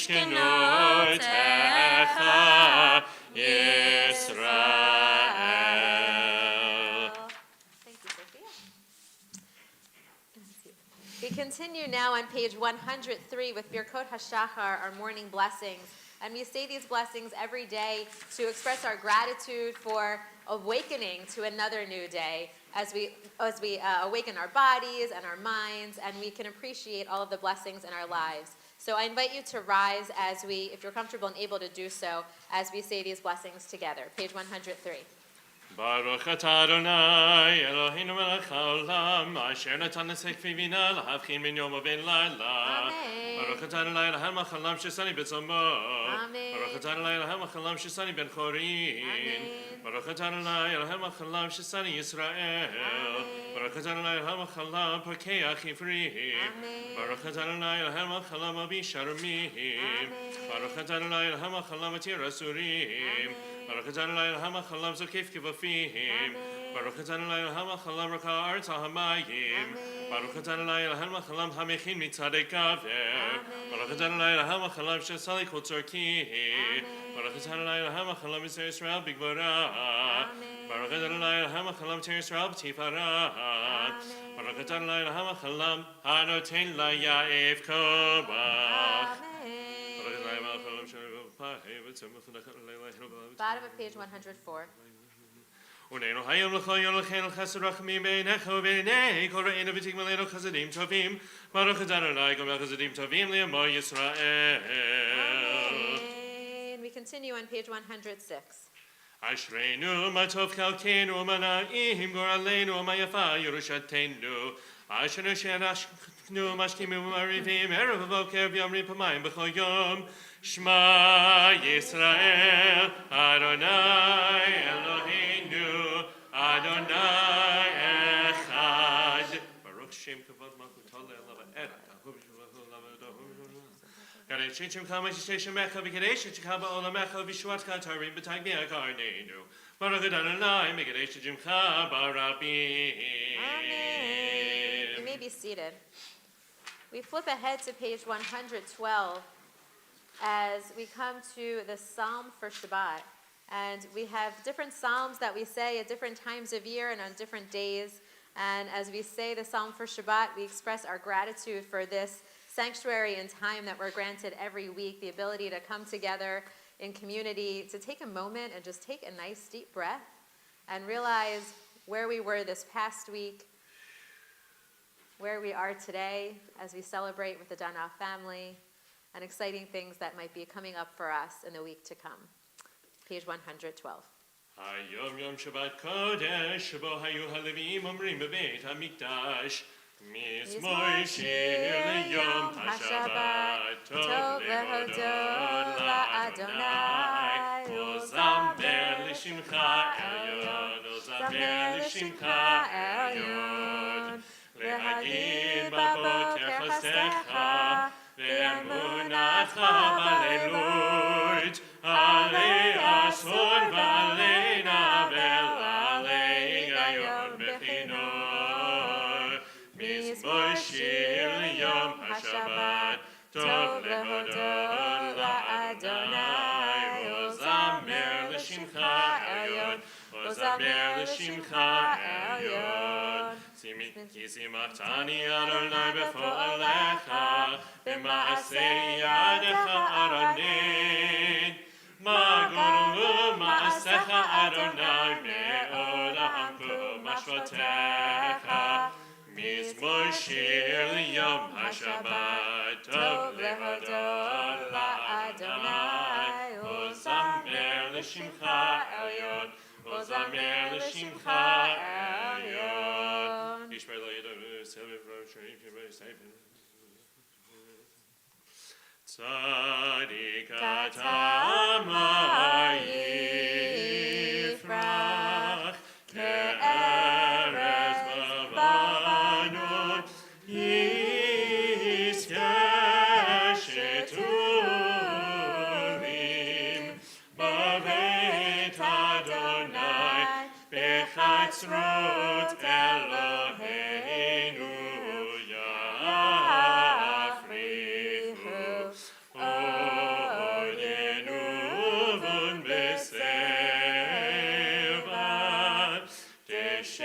Mishkenotecha Yisrael. Thank you, Sophia. We continue now on page 103 with Birkot HaShachar, our morning blessings. And we say these blessings every day to express our gratitude for awakening to another new day as we awaken our bodies and our minds, and we can appreciate all of the blessings in our lives. So I invite you to rise as we, if you're comfortable and able to do so, as we say these blessings together. Page 103. Baruch atah Adonai Eloheinu melech haolam asher natan l'sek v'bina l'havchin min yom u'ben layla. Baruch atah Adonai Eloheinu melech haolam shesani b'tzomot. Baruch atah Adonai Eloheinu melech haolam shesani ben chorin. Baruch atah Adonai Eloheinu melech haolam shesani Yisrael. Baruch atah Adonai Eloheinu melech haolam parkeach ivrim. Baruch atah Adonai Eloheinu melech haolam abi sharmim. Baruch atah Adonai Eloheinu melech haolam atir asurim. Baruch atah Adonai Eloheinu melech haolam zokef kivafim. Baruch atah Adonai Eloheinu melech haolam raka haaretz al hamayim. Baruch atah Adonai Eloheinu melech haolam hamechin mitzadei gaver. Baruch atah Adonai Eloheinu melech haolam shesali kol tzorki. Baruch atah Adonai Eloheinu melech haolam Yisrael Yisrael b'gvora. Baruch atah Adonai Eloheinu melech haolam tir Yisrael b'tifarat. Baruch atah Adonai Eloheinu melech haolam hanoten layav kobach. Bottom of page 104. Unenu hayom l'chol yom l'chein l'chesed rachamim beinecha u'beinei kol ra'einu v'tigmalenu chasadim tovim Baruch atah Adonai gomel chasadim tovim li'amo Yisrael. Amen. We continue on page 106. Ashreinu ma tov chalkeinu ma na'im goraleinu ma yafa yerushatenu Ashenu she'anashnu mashkimu ma'arivim erev v'boker v'yomrim pamayim b'chol yom Shema Yisrael, Adonai Eloheinu, Adonai Echad. Baruch Shem Kavod Malchutol Le'elav Ed. Kadesh Shechem Kama Shechem Mecha V'Kadesh Shechem Ba'olamecha V'Shuatcha Tarim B'Tagmia Karneinu. Baruch Adonai Mekadesh Shechem Barabim. Amen. You may be seated. We flip ahead to page 112. As we come to the Psalm for Shabbat, and we have different Psalms that we say at different times of year and on different days, and as we say the Psalm for Shabbat, we express our gratitude for this sanctuary and time that we're granted every week, the ability to come together in community, to take a moment and just take a nice deep breath and realize where we were this past week, where we are today as we celebrate with the Dunoff family, and exciting things that might be coming up for us in the week to come. Page 112. Hayom Yom Shabbat Kodesh, Shebo Hayu HaLevim Omrim Bebeit HaMikdash, Mizmor Shir LeYom HaShabbat, Tov Lehodot LaAdonai, Ozamer L'Shimcha Elyon, Ozamer L'Shimcha Elyon, Lehagid Baboker Chastecha, Ve'emunatcha b'leilut, alei asor v'aleina ve'alei gayon bechinor. Mizmor shir liyom haShabbat, tov lehodot la'Adonai, ozamer l'shimcha elyon, ozamer l'shimcha elyon. כי שימחתני אדוני בפועלך, במעשה ידך ארנן. מה גדול מעשיך אדוני, מעולם כל משפטיך. מזמור שיר ליום השבת, טוב להודות לאדוני, וזמר לשמך עליון, וזמר לשמך עליון. ישמר לידו סבב ראשונים שבו סייפן. צדיק אתה מה יפרח, כארז בבנות, יזכה שטובים בבית אדוני, בחצרות אלוהינו יפריחו.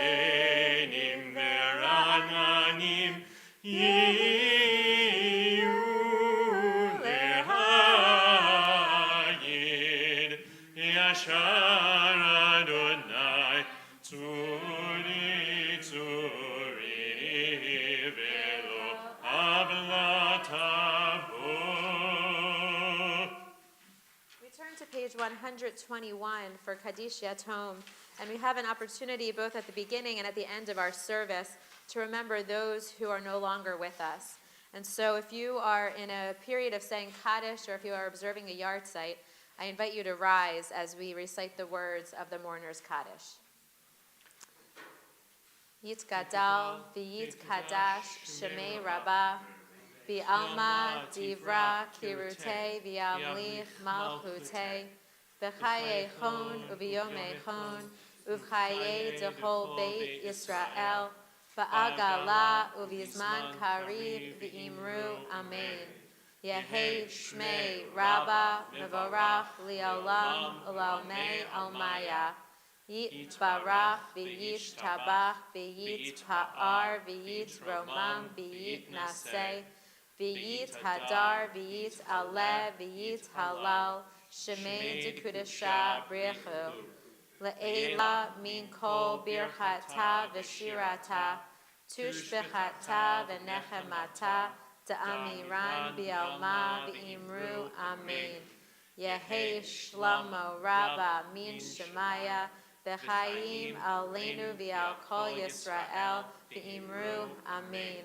Shenim ve'ra'nanim yiyu le'hayid yashar Adonai tzuri tzuri ve'lo avlatabo. We turn to page 121 for Kaddish Yatom, and we have an opportunity both at the beginning and at the end of our service to remember those who are no longer with us. And so if you are in a period of saying Kaddish, or if you are observing a yard site, I invite you to rise as we recite the words of the mourner's Kaddish. Yitkadal v'yitkadash shemei rabbah v'alma divra kirute v'yamlich malchute v'chaye chon u'v'yomei chon u'v'chaye dechol beit Yisrael v'agala u'v'zman kariv v'imru amen. Yehi shmei rabba mevorach li'olam u'lalmei almaya. Yit barach v'yit tabach v'yit ha'ar v'yit romam v'yit naseh v'yit hadar v'yit aleh v'yit halal shemei dekudesha brichu le'ela min kol birchata v'shirata tushbechata v'nechemata da'amiran bi'alma v'imru amen. Yehi shlomo rabba min shemaya v'chaim aleinu v'al kol Yisrael v'imru amen.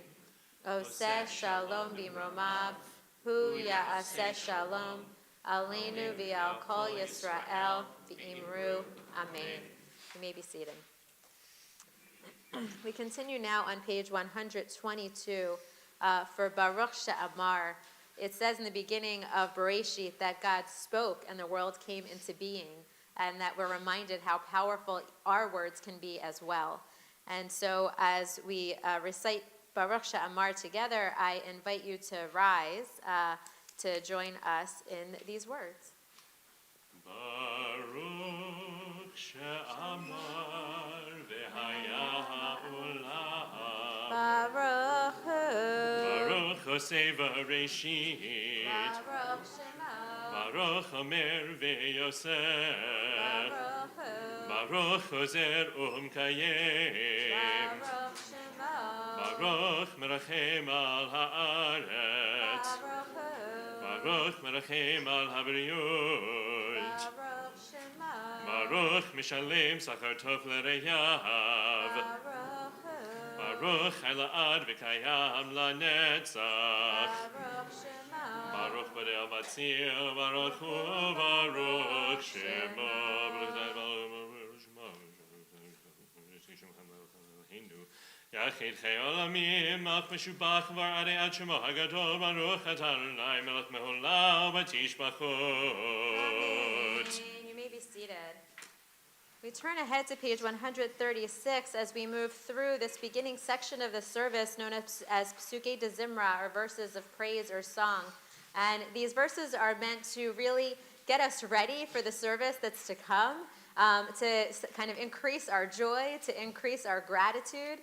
Oseh shalom b'mromav hu ya'aseh shalom aleinu v'al kol Yisrael v'imru amen. You may be seated. We continue now on page 122 for Baruch She'amar. It says in the beginning of Bereshit that God spoke and the world came into being, and that we're reminded how powerful our words can be as well. And so as we recite Baruch She'amar together, I invite you to rise to join us in these words. Baruch She'amar v'haya ha'olam. Baruch Hu. Baruch Hosei Bereshit. Baruch Shema. Baruch Omer ve'yosef. Baruch Hu. Baruch Hozer Umkayem. Baruch Shema. Baruch Merachem al haaretz. Baruch Hu. Baruch Merachem al habriyut. Baruch Shema. Baruch Mishalem Sachar Tov l'reyav. Baruch Hu. Baruch Elad v'kayam lanetzach. Baruch Shema. Baruch Badei Matzil. Baruch Hu. Baruch Shema. Yachid Chei Olamim Malch Meshubach V'arei Ad Shemo HaGadol Baruch Atah Adonai Melech Me'olam V'tishbachot. You may be seated. We turn ahead to page 136 as we move through this beginning section of the service known as Psukei de Zimra, or verses of praise or song. And these verses are meant to really get us ready for the service that's to come, to kind of increase our joy, to increase our gratitude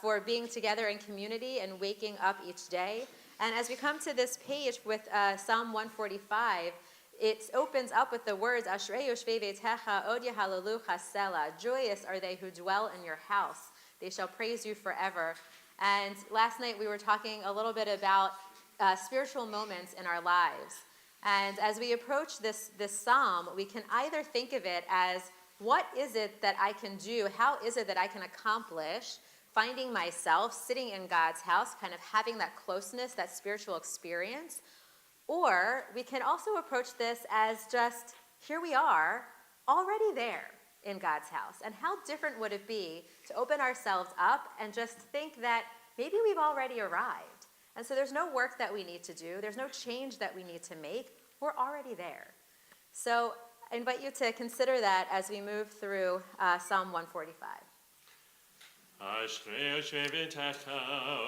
for being together in community and waking up each day. And as we come to this page with Psalm 145, it opens up with the words, Ashrei yoshvei veitecha od yehalalu chasela. Joyous are they who dwell in your house. They shall praise you forever. And last night we were talking a little bit about spiritual moments in our lives. And as we approach this psalm, we can either think of it as, what is it that I can do? How is it that I can accomplish finding myself sitting in God's house, kind of having that closeness, that spiritual experience? Or we can also approach this as just, here we are, already there in God's house. And how different would it be to open ourselves up and just think that maybe we've already arrived. And so there's no work that we need to do. There's no change that we need to make. We're already there. So I invite you to consider that as we move through Psalm 145. אשרי יושבי ביתך,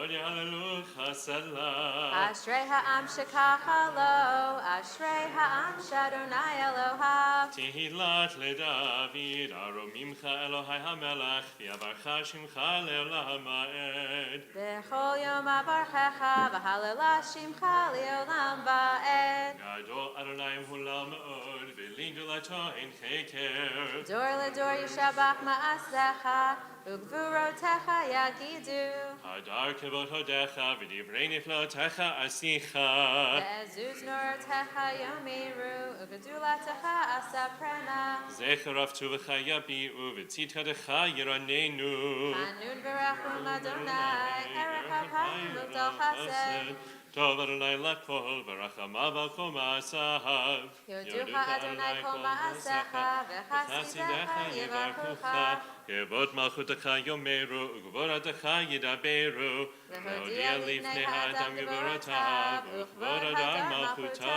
עוד יהללוך סלם. Ashrei ha'am shekach lo, Ashrei ha'am sh'Adonai Elohav. תהילת לדוד, ארוממך אלוהי המלך, ויברכך שמך לעולם ועד. B'chol yom avarchecha, v'halala shimcha li'olam va'ed. גדול אדוני ומהולל מאוד, ולגדולתו אין חקר. Dor ledor yishabach ma'asecha, ugvurotecha yagidu. הדר כבוד הודיך, ודברי נפלאותיך עשיך. Ve'ezuz norotecha yomiru, ugedulatecha asaprena. זכר רב טובך יביאו, וצדקתך ירננו. Hanun v'rachum Adonai, erech ha'payim ugdal chesed. טוב אדוני לכל, ורחמיו על כל מעשיו. יודוך אדוני כל מעשיך, וחסידיך יברכוך. כבוד מלכותך יאמרו, וגבורתך ידברו. להודיע לפני האדם גבורותיו, וכבוד אדם מלכותו.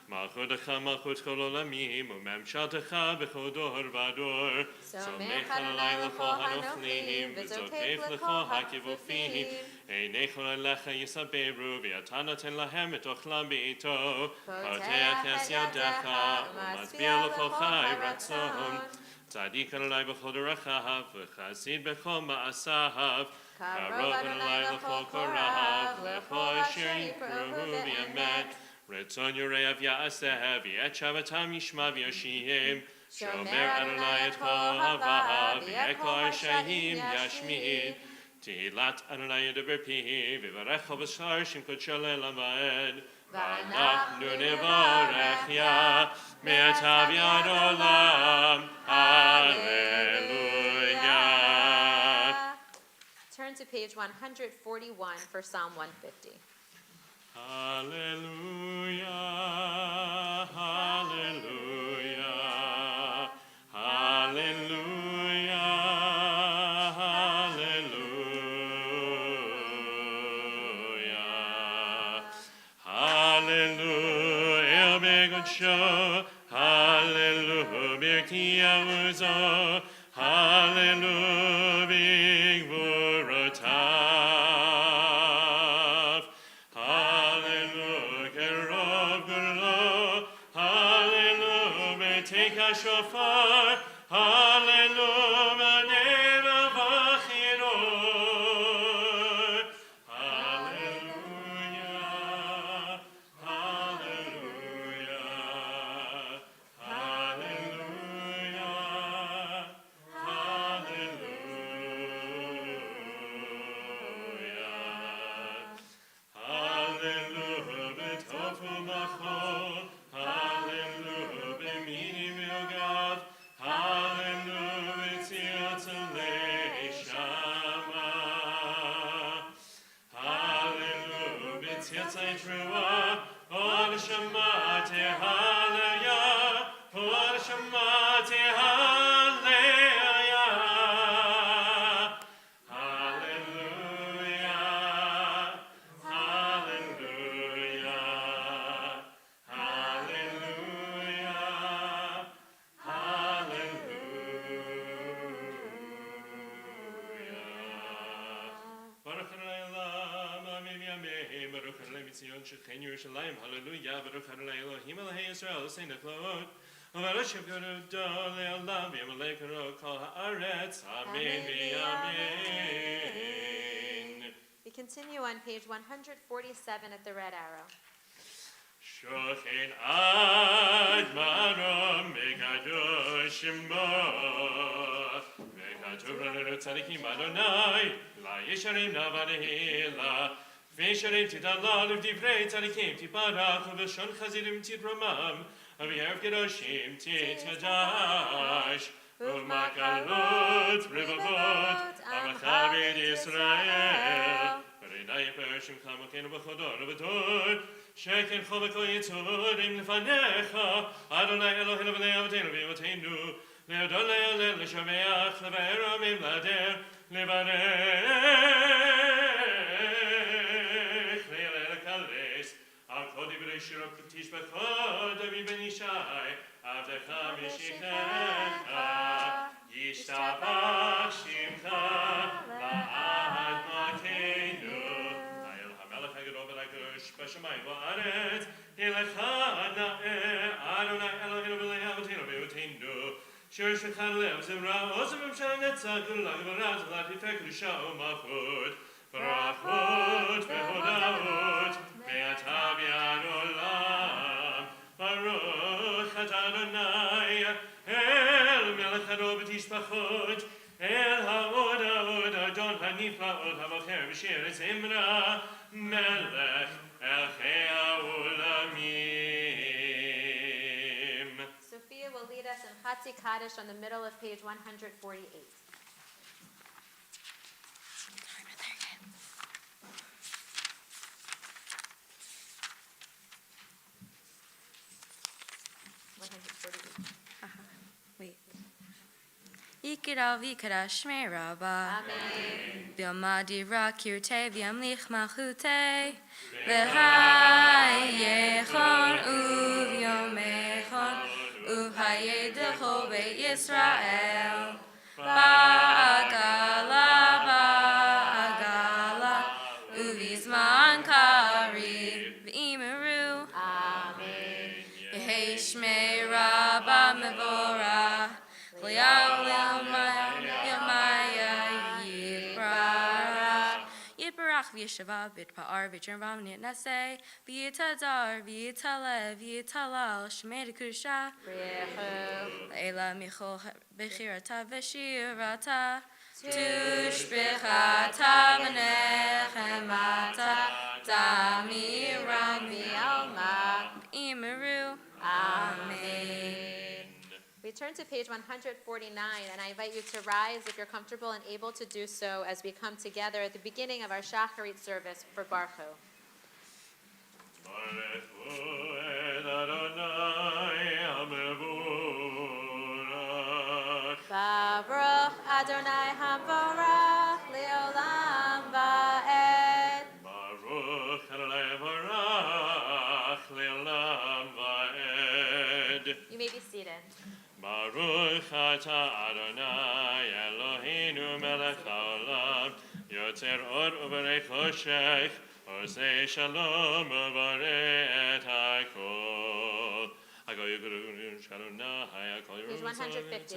מלכותך מלכות כל עולמים, וממשלתך בכל דור ודור. סומך אדוני לכל הנופלים, וזוקף לכל הכיבופים. עיני כל אליך יסברו, ואתה נותן להם את אוכלם בעתו. פותח את ידך, ומצביע לכל חי רצון. צדיק אדוני בכל דרכיו, וחסיד בכל מעשיו. קרוב אדוני לכל קוראיו, לכל אשר יקראו באמת. רצון יוראיו יעשה, ואת שבתם ישמע ויושיעם. שומר אדוני את כל אוהביו, ואת כל רשעים ישמיד. תהילת אדוני ידבר פיו, ויברך בשער שם קודשו לעולם ועד. ואנחנו נברך יה, מעתה ועד עולם. Hallelujah. Turn to page 141 for Psalm 150. Hallelujah, hallelujah, hallelujah, hallelujah, hallelujah, begodsho, hallelujah, birkiauzo, hallelujah, bigvorotav. Shofar, hallelujah, neva vachiror, hallelujah, hallelujah, hallelujah, hallelujah, hallelujah, betofu machol, hallelujah, b'minim v'yogav, hallelujah, tziltzalei shama, hallelujah, b'tziltzalei trua, od shamati hallelujah, od shamati hallelujah, hallelujah, hallelujah, hallelujah, hallelujah. Baruch Adonai Olam, Amen Yameh, Baruch Adonai Mitzion Shechem Yerushalayim, Hallelujah, Baruch Adonai Elohim Elohei Yisrael, Osei Neflaot, Uvarosh Yevgodo Le'olam, V'yamalei Karo Kol Haaretz, Amen v'Amen. We continue on page 147 at the red arrow. Shochen ad marom megadosh shemo, megatuv lanu tzadikim Adonai, la yesharim navadehila, v'yesharim tidalal uvdivrei tzadikim tiparach, uv'shon chazidim tidromam, uv'yerev kedoshim titadash, uv'makalot revavot, amachaved Yisrael. V'reinai pershimcha makenu b'chodor uv'dor, Shekin chobeko yitzurim lefanecha, Adonai Eloheinu v'nei avotenu v'imotenu, le'adonai alel l'shameach, le'v'eramim lader, le'varech, le'alel l'kales, al kol divrei shiro tishbecho, David ben Yishai, avdecha mishichecha, yishtabach shimcha, שולחן לב זמרה, עוזב ומשנצה, כולה גברה, זולת יפה קדושה ומלכות, ברכות והודאות, מעתה ועד עולם. ברוך אתה אדוני, אל מלך הדור ותשפחות, אל העוד אדון הנפלאות המוכר בשיר זמרה, מלך אלכי העולמים. Sophia will lead us in Chatzi Kaddish on the middle of page 148. Wait. Yikira vikara shmei rabba. Amen. V'yamadira kirte v'yamlich malchute. V'hayechon u'vyomechon u'hayedecho be'Yisrael. Ba'agala u'vizman karib v'imeru. Amen. Yehei shmei rabba mevorah. Yitbarach v'yeshava v'yitpa'ar v'yitram v'yitnaseh v'yitadar v'yitalev v'yitalal shmei kedusha le'ela michol bechirata v'shirata tushbechata v'nechemata tamiram v'yalma v'imeru. Amen. We turn to page 149, and I invite you to rise if you're comfortable and able to do so as we come together at the beginning of our Shacharit service for Baruch Hu. Baruch Adonai Hamvarach Leolam Va'ed. Baruch Adonai Hamvarach Leolam Va'ed. You may be seated. Baruch Ata Adonai Eloheinu melech haolam yotzer or uberei choshech osei shalom uberei et hakol. Hagoy Gurun Shalom Hayakol Page 150.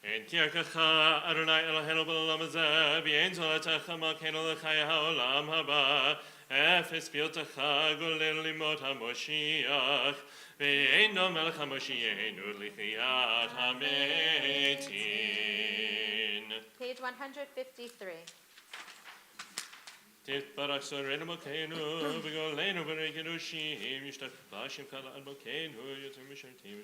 En kirkacha Adonai Eloheinu b'olam hazeh v'yein zoletecha malkeinu l'chai haolam haba efes filtecha golel limot haMoshiach ve'eino melech haMoshiachenu lichiyat hametin. Page 153. תתברך שורנו מלכנו וגאלנו בני קדושים ישתבח בשם כלל מלכנו יותר משרתים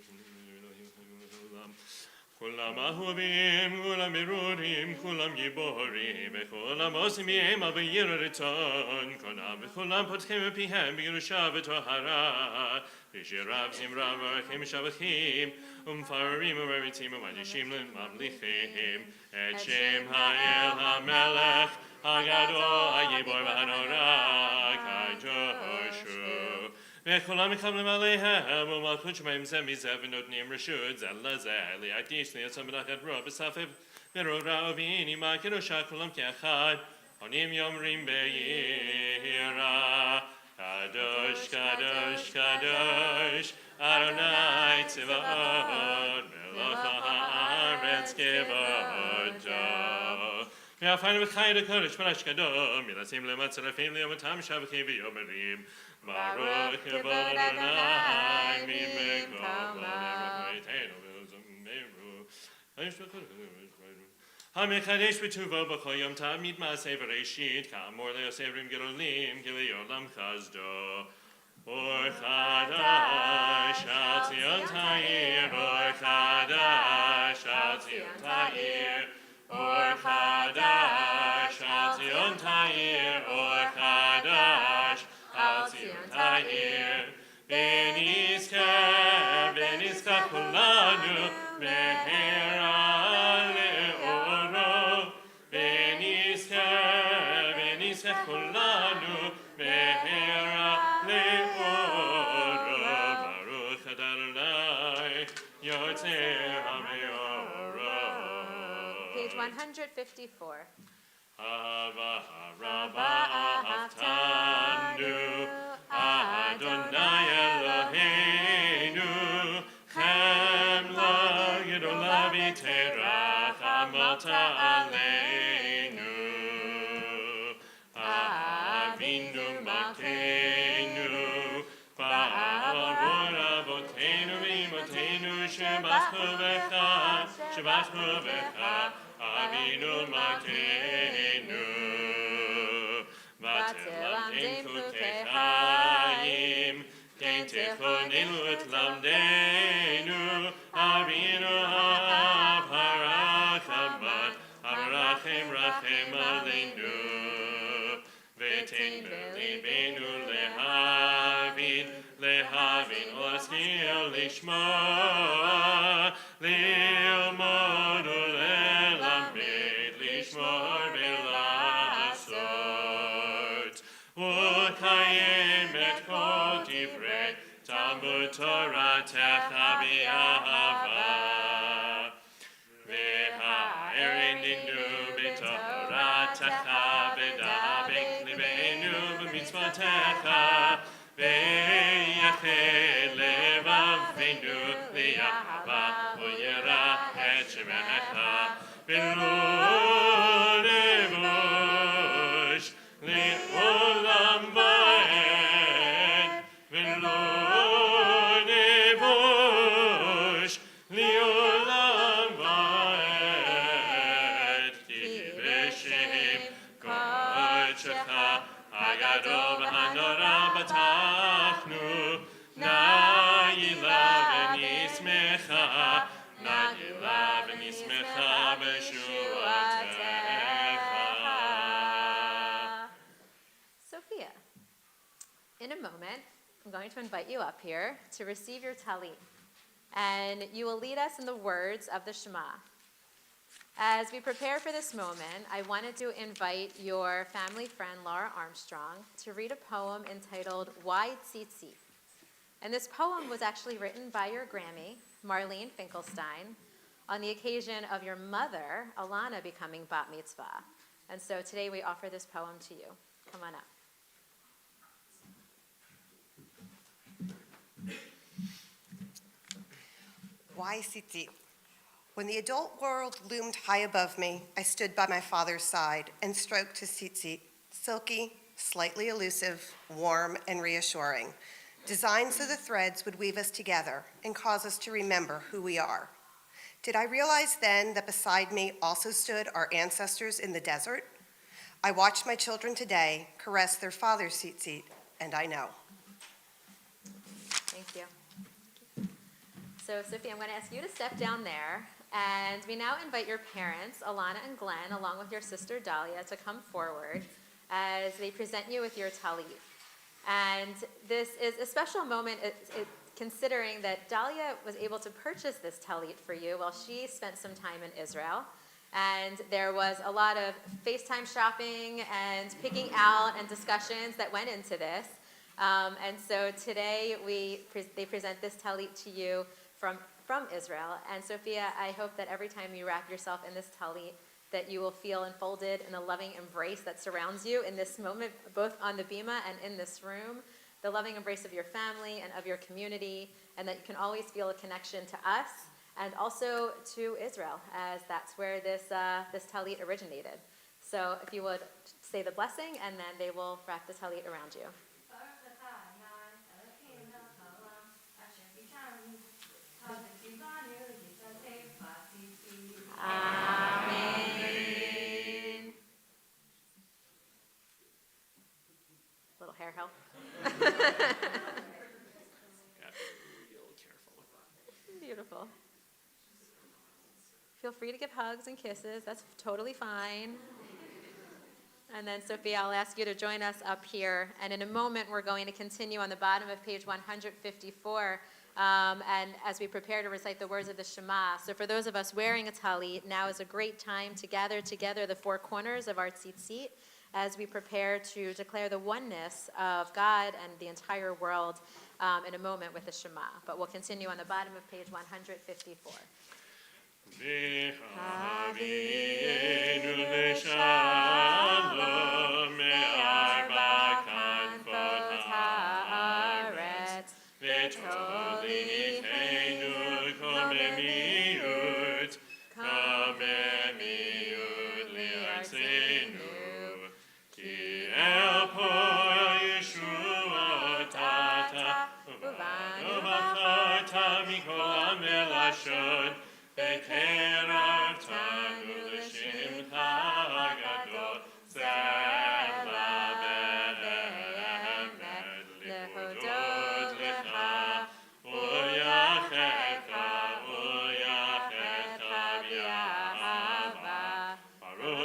כולם אהובים כולם מרורים כולם גיבורים וכולם עושים ימה ביראת רצון וכולם פותחים בפיהם בקדושה וטהרה בשירה וזמרה ומברכים משבחים ומפארים ומריצים ומקדישים לממליכים את שם האל המלך הגדול, הגיבור והנורא, קדושו. וכולם מקבלים עליהם, ומלכות שמיים זה מזה, ונותנים רשות זה לזה, להקדיש לעצם מלאכת רוב בספר ורורה ובעינימה קדושה, כולם כאחד, עונים יאמרים ביראה, קדוש, קדוש, קדוש, אדוני צבאות, מלך הארץ כבודו. ואפיינו בחי לקודש פרש קדום, מלשים למצרפים ליומתם שבחים ויומרים, ברוך כבוד אדוני ממקום לבריתנו ולזמרו. המחדש בטובו בכל יום תמיד מעשה וראשית, כאמור ליוסרים גדולים, כי לעולם חסדו. אור חדש על ציון תאיר, אור חדש על ציון תאיר. Or Chadash, Al Zion Ta'ir, Or Chadash, Al Zion Ta'ir. V'nizka kulanu, Mehera le'oro. V'nizka kulanu, Mehera le'oro. Baruch Adonai, Yotzer HaMeorot. Page 154. Hava Rabba Ahavtanu Adonai Eloheinu Chem aleinu. Avinu malkeinu, ba'avor avotenu v'imotenu, shebachu v'cha, Avinu malkeinu. V'telamden chukei chaim, kein techonenu et lamdenu, Avinu ha'parachamad, ha'parachem rachem aleinu. V'tein b'libenu lehavin olasniel lishma, lilmod ulelamed, lishmor belasot, u'kayem et kol divrei Talmud Toratecha b'ahava. V'ha'erininu b'toratecha v'dabek libeinu b'mitzvotecha v'yachel levavenu li'ahava u'yira et shemecha v'lo nevush li'olam va'ed v'lo nevush li'olam va'ed ki b'shem kodechecha hagadol v'hanora batachnu na'ila v'nismecha b'shuatecha. Sophia, in a moment, I'm going to invite you up here to receive your talit. And you will lead us in the words of the Shema. As we prepare for this moment, I wanted to invite your family friend, Laura Armstrong, to read a poem entitled Why Tzitzit. And this poem was actually written by your Grammy, Marlene Finkelstein, on the occasion of your mother, Alana, becoming bat mitzvah. And so today we offer this poem to you. Come on up. Why tzitzit? When the adult world loomed high above me, I stood by my father's side and stroked his tzitzit, silky, slightly elusive, warm, and reassuring, designed so the threads would weave us together and cause us to remember who we are. Did I realize then that beside me also stood our ancestors in the desert? I watched my children today caress their father's tzitzit, and I know. Thank you. So, Sophia, I'm going to ask you to step down there. And we now invite your parents, Alana and Glenn, along with your sister Dahlia, to come forward as they present you with your talit. And this is a special moment considering that Dahlia was able to purchase this talit for you while she spent some time in Israel. And there was a lot of FaceTime shopping and picking out and discussions that went into this. And so today they present this talit to you from Israel. And Sophia, I hope that every time you wrap yourself in this talit, that you will feel enfolded in the loving embrace that surrounds you in this moment, both on the bima and in this room, the loving embrace of your family and of your community, and that you can always feel a connection to us and also to Israel, as that's where this talit originated. So if you would say the blessing, and then they will wrap the talit around you. Amen. Little hair help. Got to be real careful with that. Beautiful. Feel free to give hugs and kisses. That's totally fine. And then, Sophia, I'll ask you to join us up here. And in a moment, we're going to continue on the bottom of page 154. And as we prepare to recite the words of the Shema. So for those of us wearing a talit, now is a great time to gather together the four corners of our tzitzit as we prepare to declare the oneness of God and the entire world in a moment with the Shema. But we'll continue on the bottom of page 154.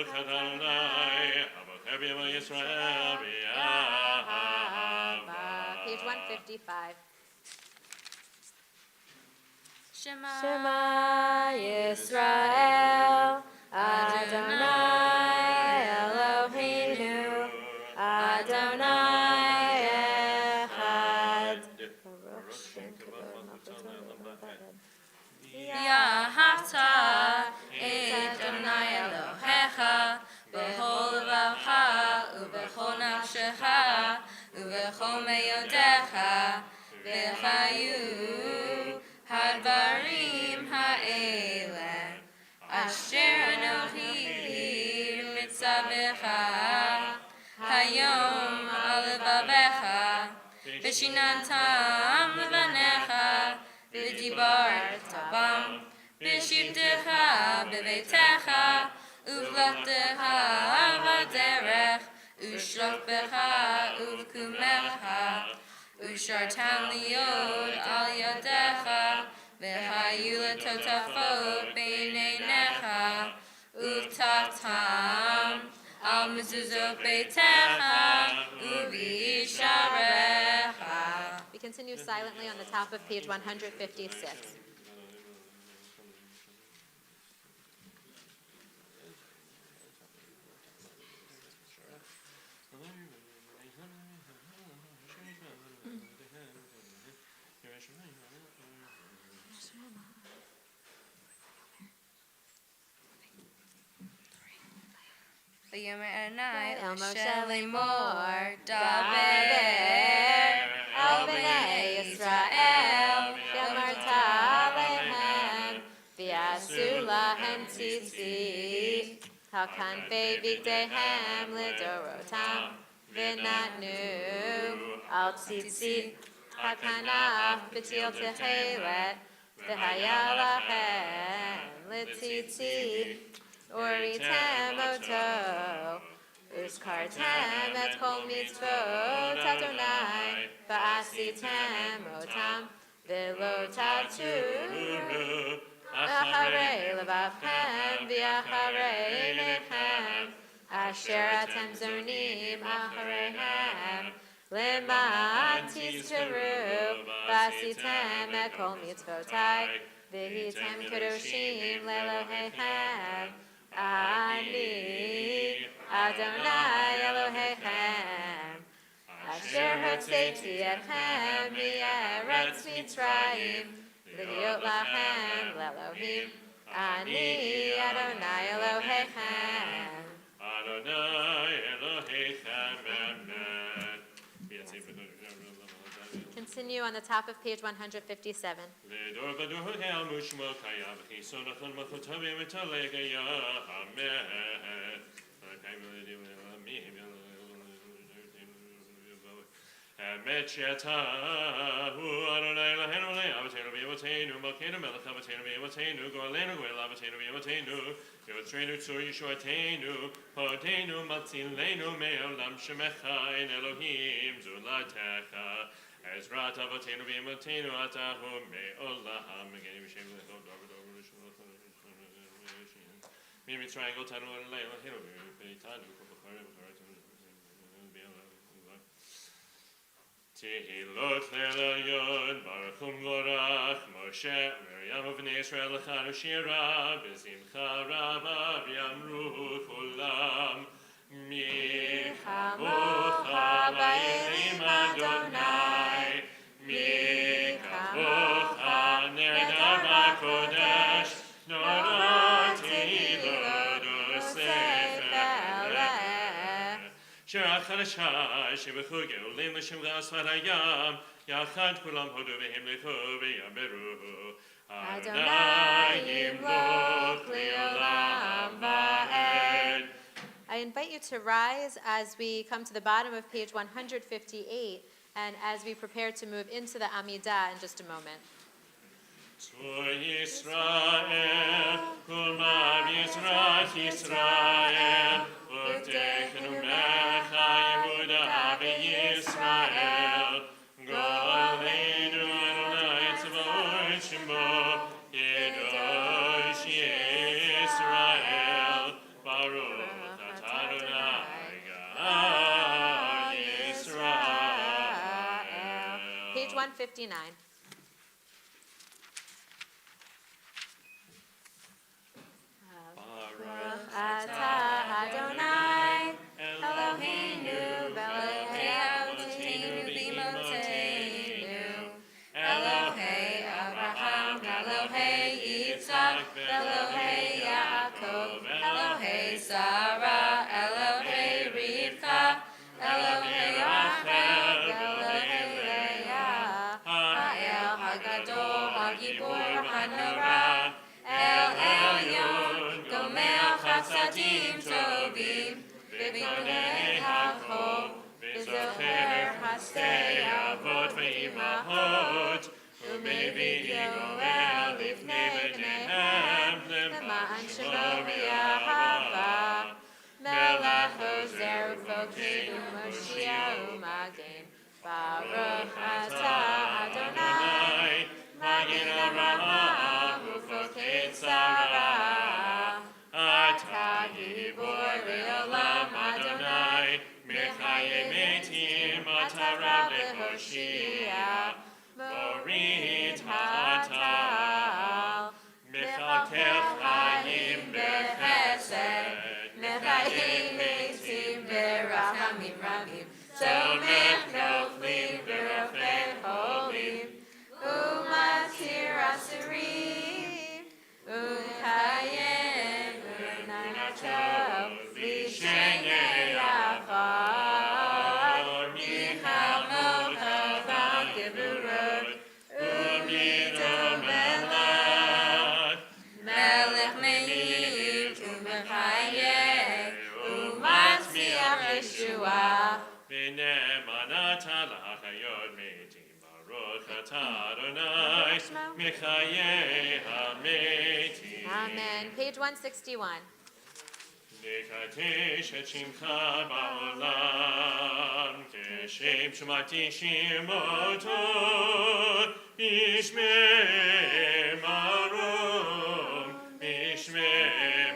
Baruch atah Adonai, Avotei b'yamei Yisrael b'Yahava. Page 155. Shema Yisrael, Adonai Eloheinu, Adonai Echad. Yahavta Adonai Elohecha b'chol levavecha ub'chol nafshecha ub'chol meyodecha v'chayu hadvarim ha'ele asher anochi mitzavecha hayom al levavecha v'shinantam levanecha v'dibarta bam v'shivtecha b'veitecha uvlatecha v'derech u'shlofbecha uv'kumecha u'shartam liod al yadecha v'chayu letotafot b'neinecha uv'tatam al mezuzot beitecha uv'yisharecha. We continue silently on the top of page 156. V'yomer Adonai El el Moshe Moshe lemor, lemor Daber daber el bnei Yisrael, v'yamarta lehem, v'yasu lahem tzitzit, hakanfei v'gdehem lidorotam, v'natnu al tzitzit, hakanaf b'til techelet, v'haya lahem litzitzit, Uritem oto, uskartem et kol mitzvot Adonai, va'asitem otam, v'lo tatu, acharei levavchem, v'acharei nechem, asher atem zonim achareihem, leman tizkaru, va'asitem et kol mitzvotai, v'hitem kadoshim le'eloheihem, Ani Adonai Elohechem, Asher hotzeiti etchem mi'eretz Mitzrayim, l'hiyot lachem l'Elohim. Ani Adonai Elohechem. Adonai Elohechem, amen. Continue on the top of page 157. L'dor v'dor ha'el mushmo kayav chisonachon machotavi v'talegaya, amen. Amet shetahu Adonai Eloheinu le'avatenu v'yavoteinu malkeinu melech avatenu v'yavoteinu go'aleinu go'el avatenu v'yavoteinu yotzreinu tzur yeshuateinu hodenu matzilenu me'olam shemecha en Elohim zulatecha Ezrat avatenu v'yavoteinu atahu me'olam again v'shem le'chov davar davar v'shem Mitzrayim gotanu Adonai Eloheinu v'yitanu k'bachare v'charetu Tehilot le'elayon, Baruchum Gorach, Moshe, Miriam of Israel, Lechanu Shira, Bezimcha Rabba, V'yamru Kulam, Mi Chamocha V'yerim Adonai, Mi Chamocha Nedar V'kodesh, Nodar Tehilot U'Sefer Shirach Hadashah, Shebechu Geulim L'Shem Gasfat Hayam, Yachad Kulam Hodu V'hem Lechu V'yameru, Adonai Yimloch Le'olam Va'ed. I invite you to rise as we come to the bottom of page 158 and as we prepare to move into the Amidah in just a moment. Tzur Yisrael, Kulmav Yisrach Yisrael, Uvdechenu Mecha Yehuda V'Yisrael, Go'aleinu Adonai Tzavot Shemo, Yedosh Yisrael, Baruch 159. Baruch Atah Adonai Eloheinu Elohei Avotenu B'Imoteinu. Elohei Abraham, Elohei Yitzchak, Elohei Yaakov, Elohei Sarah, Elohei Rivka, Elohei Rachel, Elohei Leah, Ha'el Hagadol, Hagibor, Hanora, El Elyon, Gomel Chasadim Tovim, V'Bonei Hakol, V'Zocher Hasei Avot V'Imahot, U'Mevi Yoel Lifnei B'neihem, L'ma'an Shemo V'Yahava, Melech Ozer U'Fokeinu Moshiach U'Magen, Baruch Atah Adonai, Magen Avraham U'Fokei Tzara, Atah Gibor Le'olam Adonai, Mechaye Metim, Atah Rab Le'Hoshia, Morit Ha'atal, Mechakel Chaim B'Chesed, Mechayim Metim B'Rachamim Rabim, Tomech Noflim V'Rofei Cholim, U'Matir Asurim, U'Chayim U'Nanatov, V'Shenei Achar, Michal Mochav Al-Geburot, U'Midon Melech, Melech Meir, U'Mechayeh, U'Matzmiach Yeshua, V'ne'emanata l'achayot metim, Baruch atah Adonai, Mechayeh hametim. Amen. Page 161. נקדש את שמך בעולם, כשם שמעתי שמותו, בשמי מרום, בשמי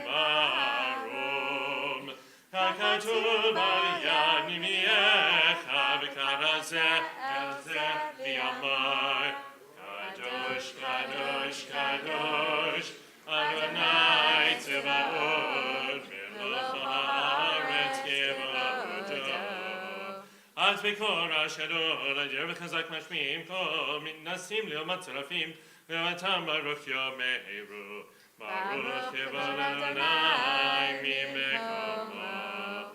מרום. הכתוב על יד ימיך, וקרא זה אל זה ויאמר, קדוש, קדוש, קדוש, אדוני צבאות, מלך הארץ כבודו. אז בקור אשרו, לגר וחזק משמיעים קול, מתנסים ליום הצרפים, ואתם ברוך יאמרו, ברוך יבוא אדוני ממקומו,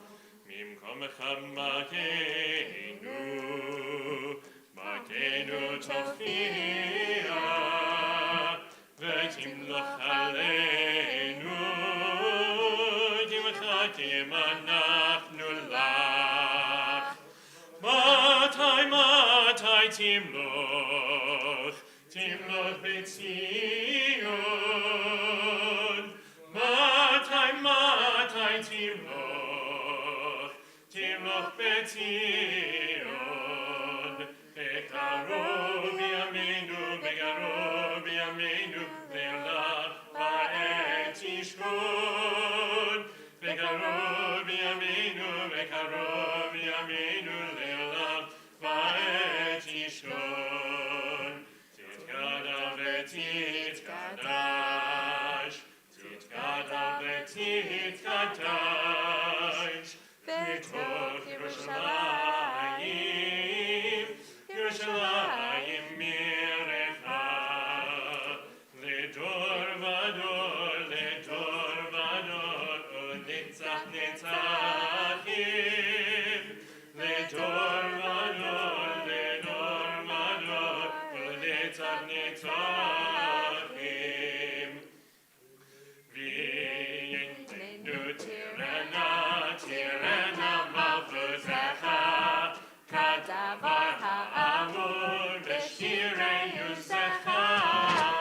ממקומך מכנו תופיע, ותמלוך עלינו, דמך אנחנו לך. מתי תמלוך, תמלוך בציון. מתי תמלוך, תמלוך בציון. בקרוב ימינו, בקרוב ימינו, לעולם בעת ישכון. בקרוב ימינו, בקרוב ימינו, לעולם בעת ישכון. תתגדל ותתקדש, תתגדל ותתקדש, בתוך ירושלים, ירושלים עירך, לדור ודור, לדור ודור, ולנצח נצחים, לדור ודור, לדור ודור, ולנצח נצחים. וייננו תירנה, תירנה מלכותך, כדבר האמור בשירי יוזך.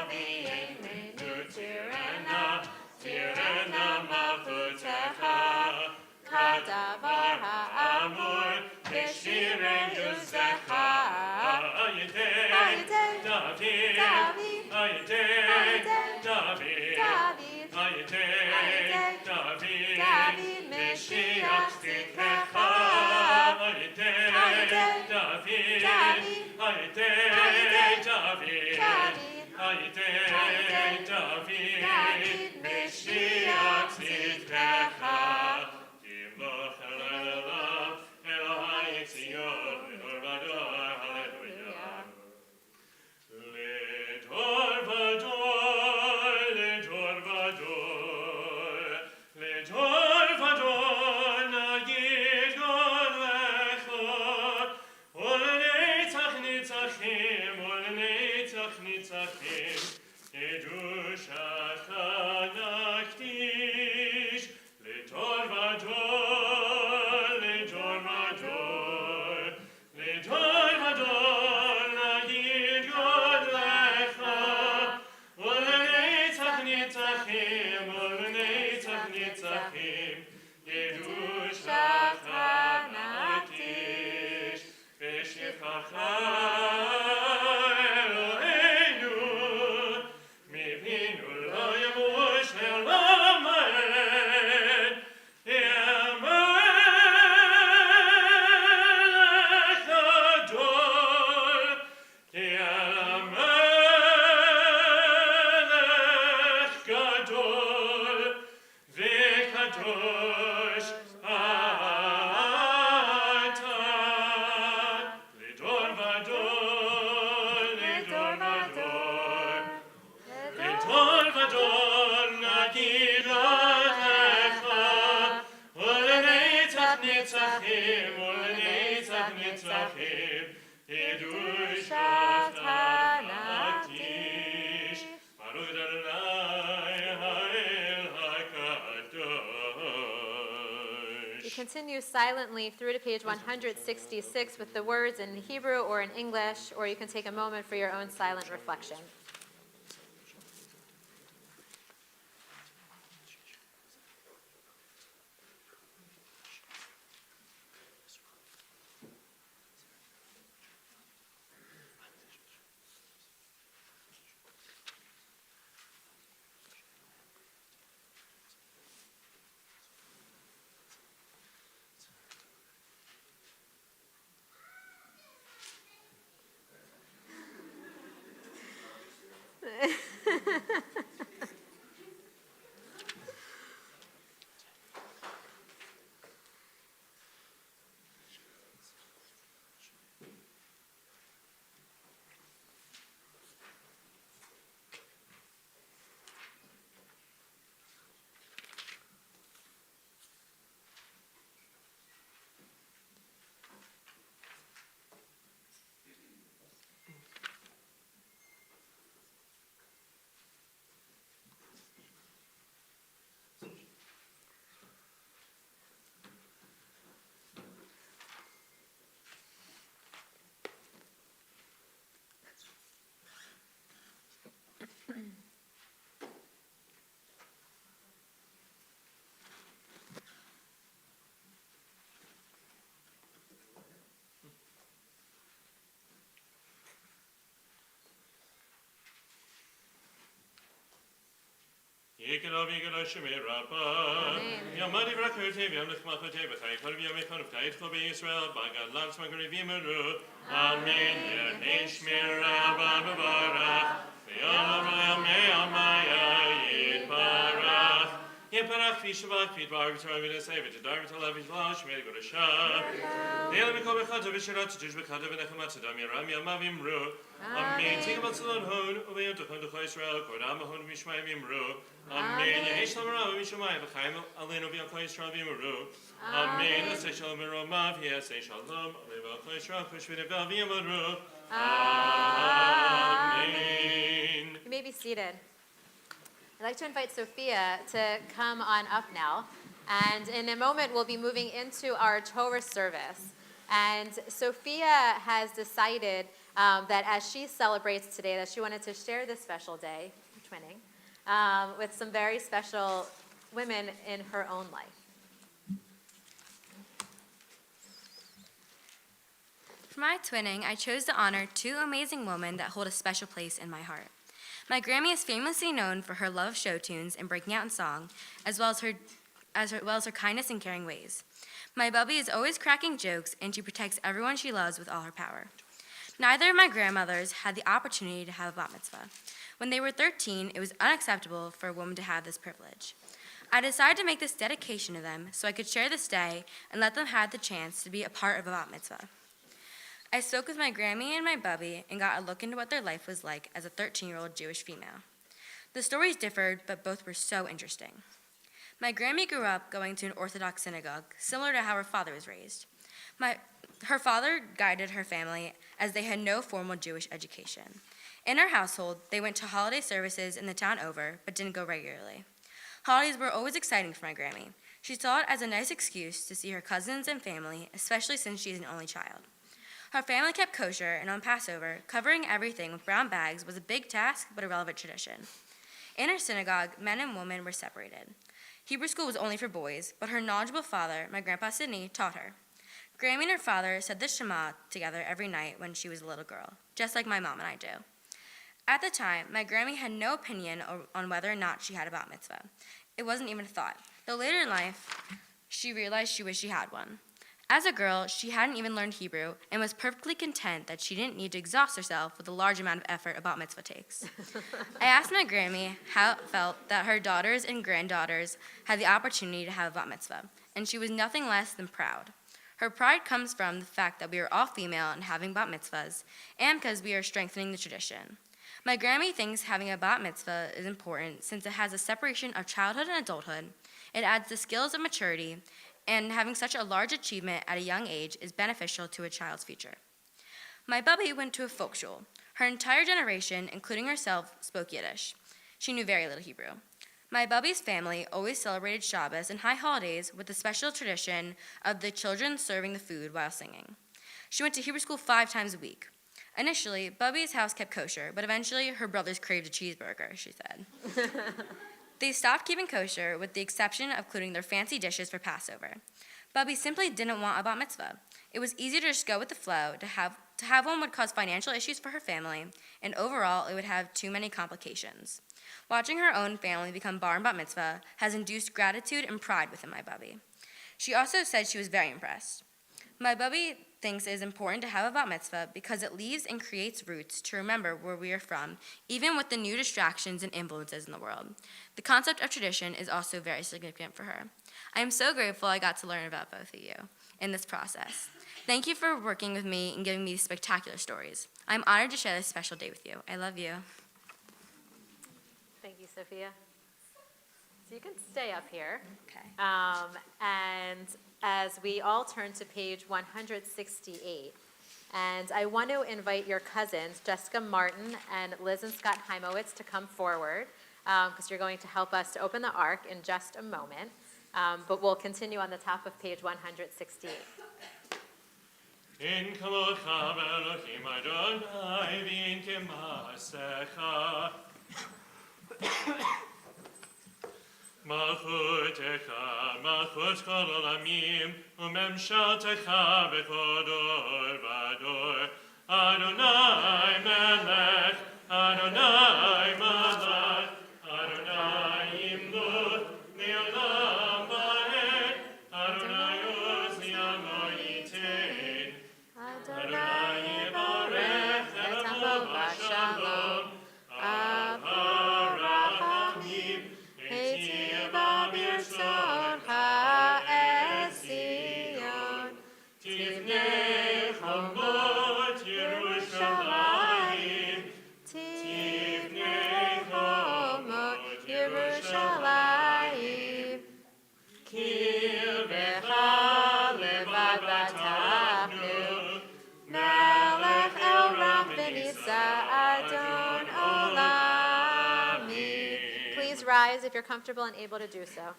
וייננו תירנה, תירנה מלכותך, כדבר האמור בשירי יוזך. על ידי דוד, על ידי דוד, על ידי דוד, משיח צדקך. על ידי דוד, על ידי We continue silently through to page 166 with the words in Hebrew or in English, or you can take a moment for your own silent reflection. Yekelo vigelo shemei rabba. Yamadi vrakotev yam lechmachotev v'chai kol v'yam echon v'chayit kol b'Yisrael bagad lam tzmagri v'yimeru. Amen. Yehei shmei rabba b'barach. V'yam avrayam ye'amaya yitbarach. Yitbarach v'yishavach v'yitbar v'torah v'nesei v'tidar v'talav v'yitlah shmei g'odasha. Ne'elam v'kol b'chata v'shirat v'tush b'chata v'nechamat tzadam yaram yamav imru. Amen. Take about Salon Hon, Obey to Hondo Israel, Kordam Hon Mishmai Vimru. Amen. Yesh Lamara Mishmai, Bakaim, Aleno Bianco Israel Vimru. Amen. Let's say Shalom Romav, yes, say Shalom, Obey Israel, Kushvin Vimru. Amen. You may be seated. I'd like to invite Sophia to come on up now. And in a moment, we'll be moving into our Torah service. And Sophia has decided that as she celebrates today, that she wanted to share this special day, twinning, with some very special women in her own life. For my twinning, I chose to honor two amazing women that hold a special place in my heart. My Grammy is famously known for her love of show tunes and breaking out in song, as well as her kindness and caring ways. My Bubby is always cracking jokes, and she protects everyone she loves with all her power. Neither of my grandmothers had the opportunity to have a bat mitzvah. When they were 13, it was unacceptable for a woman to have this privilege. I decided to make this dedication to them so I could share this day and let them have the chance to be a part of a bat mitzvah. I spoke with my Grammy and my Bubby and got a look into what their life was like as a 13-year-old Jewish female. The stories differed, but both were so interesting. My Grammy grew up going to an Orthodox synagogue, similar to how her father was raised. Her father guided her family as they had no formal Jewish education. In our household, they went to holiday services in the town over, but didn't go regularly. Holidays were always exciting for my Grammy. She saw it as a nice excuse to see her cousins and family, especially since she is an only child. Her family kept kosher, and on Passover, covering everything with brown bags was a big task, but a relevant tradition. In her synagogue, men and women were separated. Hebrew school was only for boys, but her knowledgeable father, my Grandpa Sidney, taught her. Grammy and her father said the Shema together every night when she was a little girl, just like my mom and I do. At the time, my Grammy had no opinion on whether or not she had a bat mitzvah. It wasn't even a thought, though later in life, she realized she wished she had one. As a girl, she hadn't even learned Hebrew and was perfectly content that she didn't need to exhaust herself with the large amount of effort a bat mitzvah takes. I asked my Grammy how it felt that her daughters and granddaughters had the opportunity to have a bat mitzvah, and she was nothing less than proud. Her pride comes from the fact that we are all female and having bat mitzvahs, and because we are strengthening the tradition. My Grammy thinks having a bat mitzvah is important since it has a separation of childhood and adulthood. It adds the skills of maturity, and having such a large achievement at a young age is beneficial to a child's future. My Bubby went to a folk shul. Her entire generation, including herself, spoke Yiddish. She knew very little Hebrew. My Bubby's family always celebrated Shabbos and high holidays with the special tradition of the children serving the food while singing. She went to Hebrew school 5 times a week. Initially, Bubby's house kept kosher, but eventually her brothers craved a cheeseburger, she said. They stopped keeping kosher with the exception of including their fancy dishes for Passover. Bubby simply didn't want a bat mitzvah. It was easier to just go with the flow. To have one would cause financial issues for her family, and overall it would have too many complications. Watching her own family become bar and bat mitzvah has induced gratitude and pride within my Bubby. She also said she was very impressed. My Bubby thinks it is important to have a bat mitzvah because it leaves and creates roots to remember where we are from, even with the new distractions and influences in the world. The concept of tradition is also very significant for her. I am so grateful I got to learn about both of you in this process. Thank you for working with me and giving me these spectacular stories. I'm honored to share this special day with you. I love you. Thank you, Sophia. So you can stay up here. Okay. And as we all turn to page 168, and I want to invite your cousins, Jessica Martin and Liz and Scott Heimowitz, to come forward, because you're going to help us to open the ark in just a moment. But we'll continue on the top of page 168. In kamocha Elohim Adonai v'in kemasecha Malchutecha, malchut kol olamim, umemshaltecha v'chodor v'ador. Adonai melech, Adonai malach, Adonai imlut, le'olam va'ed, Adonai oz li'amo yitain. Adonai yivarech et hamo v'shalom, Please rise if you're comfortable and able to do so.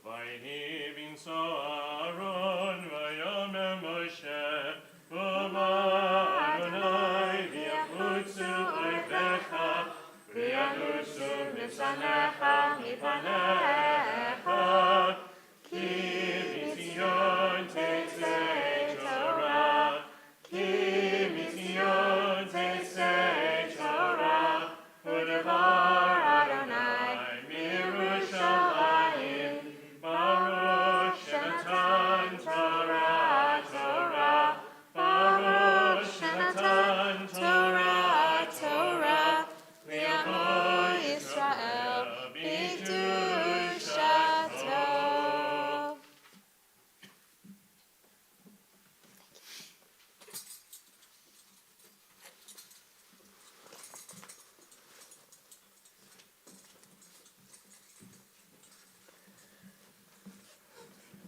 Vayhi so Aaron vayomer Moshe V'omar Adonai v'yachutzu oivecha v'yanusu misanecha mipanecha ki mitzion tetzei Torah ki mitzion tetzei Torah u'devar Adonai mirushalayim Baruch Shem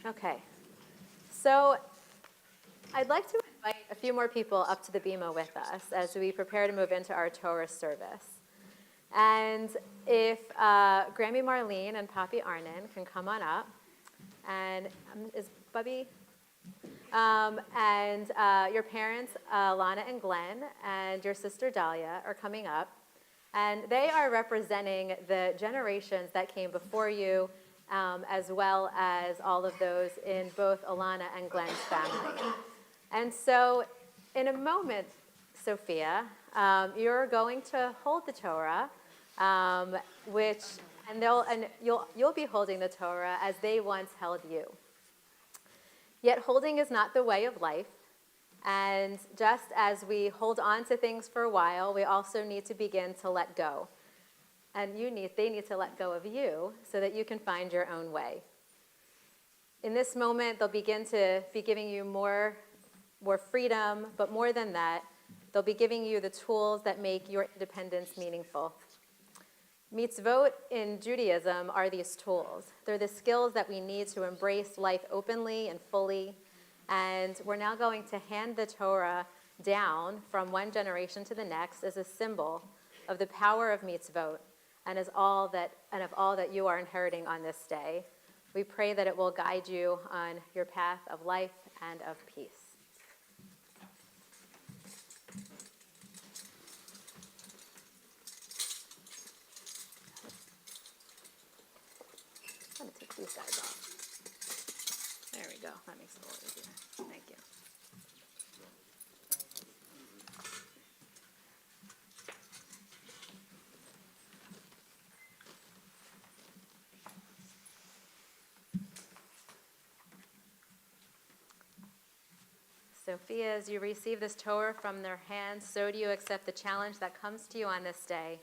Okay. So I'd like to invite a few more people up to the bima with us as we prepare to move into our Torah service. And if Grammy Marlene and Papi Arnon can come on up, and is Bubby? And your parents, Lana and Glenn, and your sister Dahlia are coming up. And they are representing the generations that came before you, as well as all of those in both Alana and Glenn's family. And so in a moment, Sophia, you're going to hold the Torah, you'll be holding the Torah as they once held you. Yet holding is not the way of life. And just as we hold on to things for a while, we also need to begin to let go. And they need to let go of you so that you can find your own way. In this moment, they'll begin to be giving you more freedom, but more than that, they'll be giving you the tools that make your independence meaningful. Mitzvot in Judaism are these tools. They're the skills that we need to embrace life openly and fully. And we're now going to hand the Torah down from one generation to the next as a symbol of the power of mitzvot and of all that you are inheriting on this day. We pray that it will guide you on your path of life and of peace. I'm going to take these guys off. There we go. That makes it a little easier. Thank you. Sophia, as you receive this Torah from their hands, so do you accept the challenge that comes to you on this day.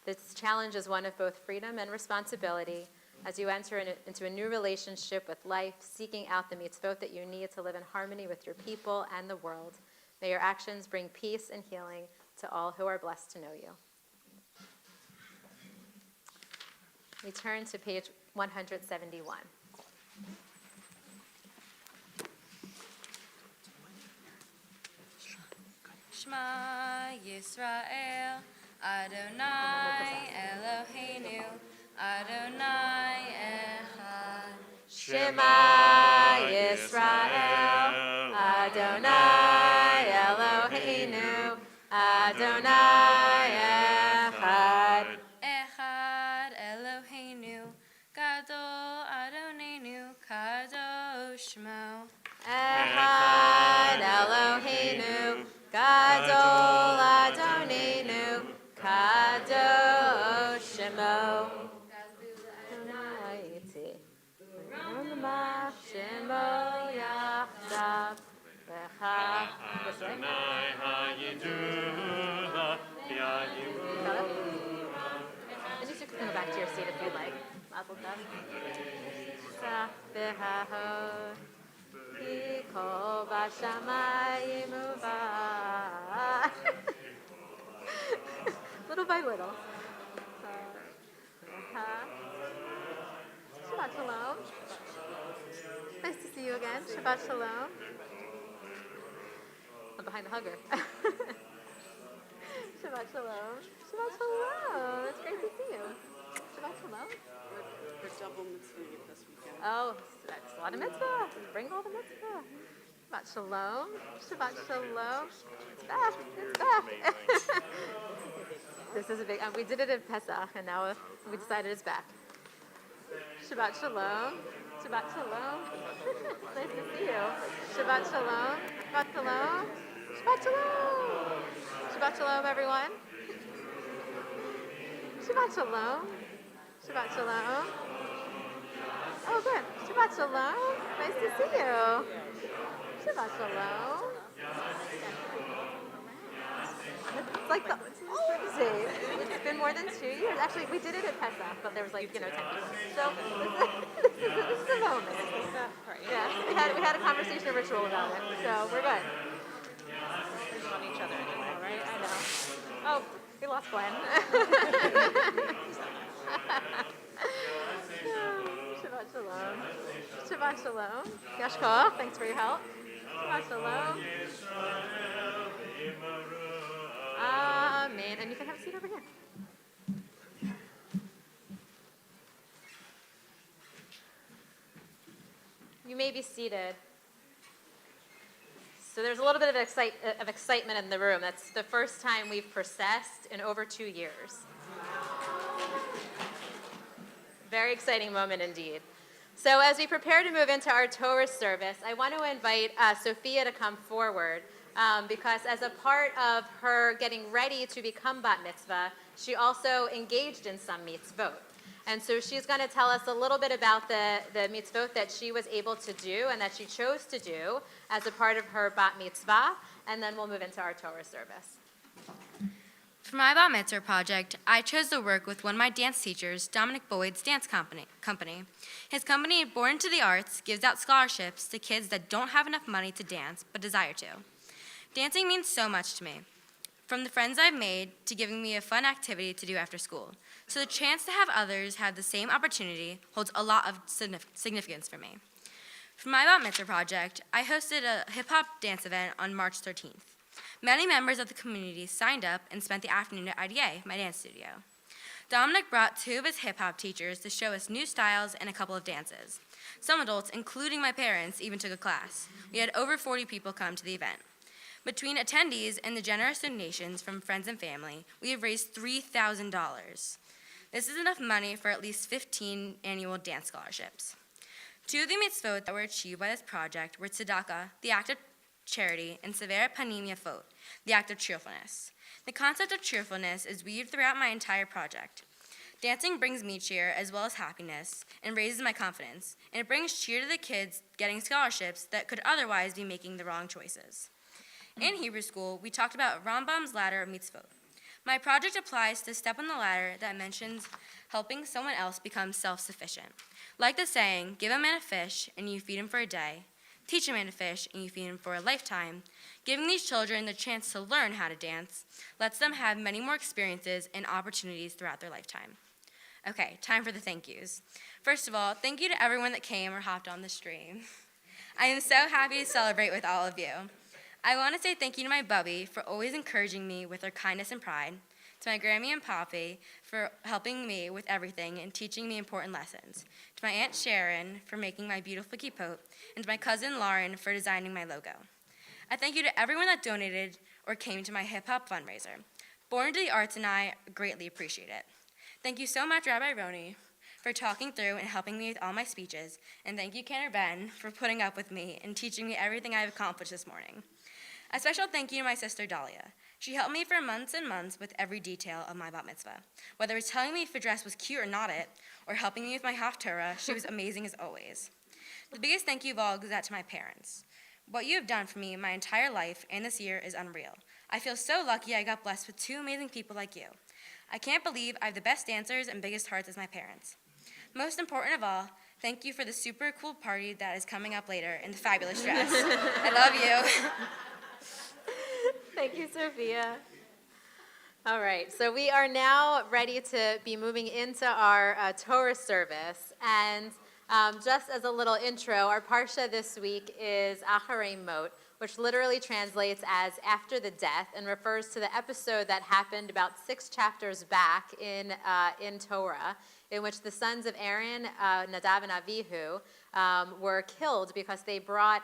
This challenge is one of both freedom and responsibility as you enter into a new relationship with life, seeking out the mitzvot that you need to live in harmony with your people and the world. May your actions bring peace and healing to all who are blessed to know you. We turn to page 171. Shema Yisrael, Adonai Eloheinu, Adonai Echad. Shema Yisrael, Adonai Eloheinu, Adonai Echad. Echad Eloheinu, Gadol Adonenu, Kadosh Shmo. Echad Eloheinu, Gadol Adonenu, Kadosh Shemo. Almighty, Rama Shemo Yachdav, Adonai Hayidula B'Yayim. And you can go back to your seat if you'd like. Mazel Tov. Sach v'hahod, Yikol b'shamayim uva. Little by little. Shabbat Shalom. Nice to see you again. Shabbat Shalom. I'm behind the hugger. Shabbat Shalom. Shabbat Shalom. It's great to see you. Shabbat Shalom. We're double mitzvah this weekend. Oh, that's a lot of mitzvah. Bring all the mitzvah. Shabbat Shalom. Shabbat Shalom. It's back. It's back. This is a big, we did it at Pesach, and now we decided it's back. Shabbat Shalom. Shabbat Shalom. Nice to see you. Shabbat Shalom. Shabbat Shalom. Shabbat Shalom. Shabbat Shalom, everyone. Shabbat Shalom. Shabbat Shalom. Oh, good. Shabbat Shalom. Nice to see you. Shabbat Shalom. It's like the old days. It's been more than 2 years. Actually, we did it at Pesach, but there was 10 people. So this is a moment. Yeah, we had a conversation ritual about it. So we're good. On each other anymore, right? I know. Oh, we lost Glenn. Shabbat Shabbat shalom. Shabbat shalom. Yashkoach, thanks for your help. Shabbat shalom. Amen. And you can have a seat over here. You may be seated. So there's a little bit of excitement in the room. That's the first time we've processed in over 2 years. Very exciting moment indeed. So as we prepare to move into our Torah service, I want to invite Sophia to come forward because as a part of her getting ready to become bat mitzvah, she also engaged in some mitzvot. And so she's going to tell us a little bit about the mitzvot that she was able to do and that she chose to do as a part of her bat mitzvah, and then we'll move into our Torah service. For my bat mitzvah project, I chose to work with one of my dance teachers, Dominic Boyd's dance company. His company, Born into the Arts, gives out scholarships to kids that don't have enough money to dance but desire to. Dancing means so much to me, from the friends I've made to giving me a fun activity to do after school. So the chance to have others have the same opportunity holds a lot of significance for me. For my bat mitzvah project, I hosted a hip-hop dance event on March 13th. Many members of the community signed up and spent the afternoon at IDA, my dance studio. Dominic brought 2 of his hip-hop teachers to show us new styles and a couple of dances. Some adults, including my parents, even took a class. We had over 40 people come to the event. Between attendees and the generous donations from friends and family, we have raised $3,000. This is enough money for at least 15 annual dance scholarships. 2 of the mitzvot that were achieved by this project were tzedakah, the act of charity, and sever panim yafot, the act of cheerfulness. The concept of cheerfulness is weaved throughout my entire project. Dancing brings me cheer as well as happiness and raises my confidence, and it brings cheer to the kids getting scholarships that could otherwise be making the wrong choices. In Hebrew school, we talked about Rambam's ladder of mitzvot. My project applies to the step on the ladder that mentions helping someone else become self-sufficient. Like the saying, give a man a fish and you feed him for a day, teach a man to fish and you feed him for a lifetime, giving these children the chance to learn how to dance lets them have many more experiences and opportunities throughout their lifetime. Okay, time for the thank yous. First of all, thank you to everyone that came or hopped on the stream. I am so happy to celebrate with all of you. I want to say thank you to my bubby for always encouraging me with her kindness and pride, to my Grammy and Poppy for helping me with everything and teaching me important lessons, to my Aunt Sharon for making my beautiful kippot, and to my cousin Lauren for designing my logo. I thank you to everyone that donated or came to my hip-hop fundraiser. Born into the Arts and I greatly appreciate it. Thank you so much, Rabbi Roni, for talking through and helping me with all my speeches, and thank you, Cantor Ben, for putting up with me and teaching me everything I've accomplished this morning. A special thank you to my sister Dahlia. She helped me for months and months with every detail of my bat mitzvah. Whether it's telling me if a dress was cute or not or helping me with my haftarah, she was amazing as always. The biggest thank you of all goes out to my parents. What you have done for me my entire life and this year is unreal. I feel so lucky I got blessed with 2 amazing people like you. I can't believe I have the best dancers and biggest hearts as my parents. Most important of all, thank you for the super cool party that is coming up later in the fabulous dress. I love you. Thank you, Sophia. All right, so we are now ready to be moving into our Torah service. And just as a little intro, our parsha this week is Acharei Mot, which literally translates as after the death and refers to the episode that happened about 6 chapters back in Torah, in which the sons of Aaron, Nadav and Avihu, were killed because they brought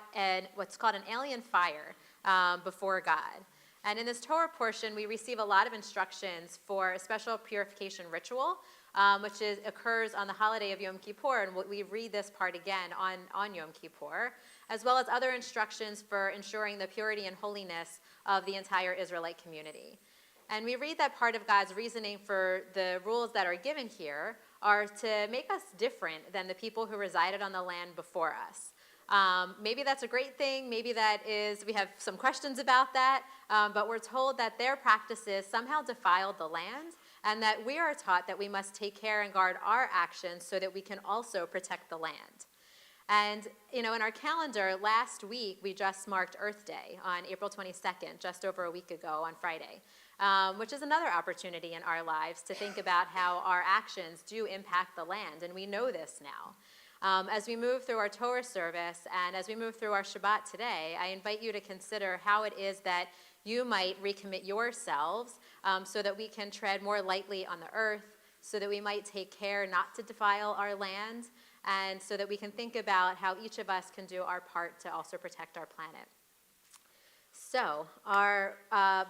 what's called an alien fire before God. And in this Torah portion, we receive a lot of instructions for a special purification ritual, which occurs on the holiday of Yom Kippur, and we read this part again on Yom Kippur, as well as other instructions for ensuring the purity and holiness of the entire Israelite community. And we read that part of God's reasoning for the rules that are given here are to make us different than the people who resided on the land before us. Maybe that's a great thing. Maybe we have some questions about that. But we're told that their practices somehow defiled the land, and that we are taught that we must take care and guard our actions so that we can also protect the land. And, in our calendar, last week, we just marked Earth Day on April 22nd, just over a week ago on Friday, which is another opportunity in our lives to think about how our actions do impact the land, and we know this now. As we move through our Torah service and as we move through our Shabbat today, I invite you to consider how it is that you might recommit yourselves so that we can tread more lightly on the earth, so that we might take care not to defile our land, and so that we can think about how each of us can do our part to also protect our planet. So, our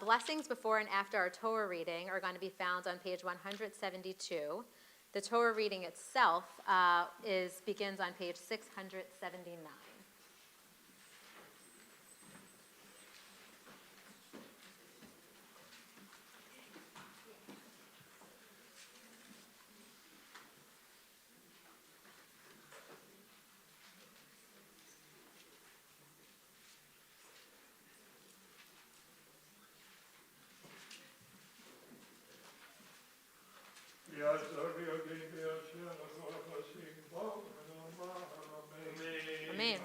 blessings before and after our Torah reading are going to be found on page 172. The Torah reading itself begins on page 679. Amen.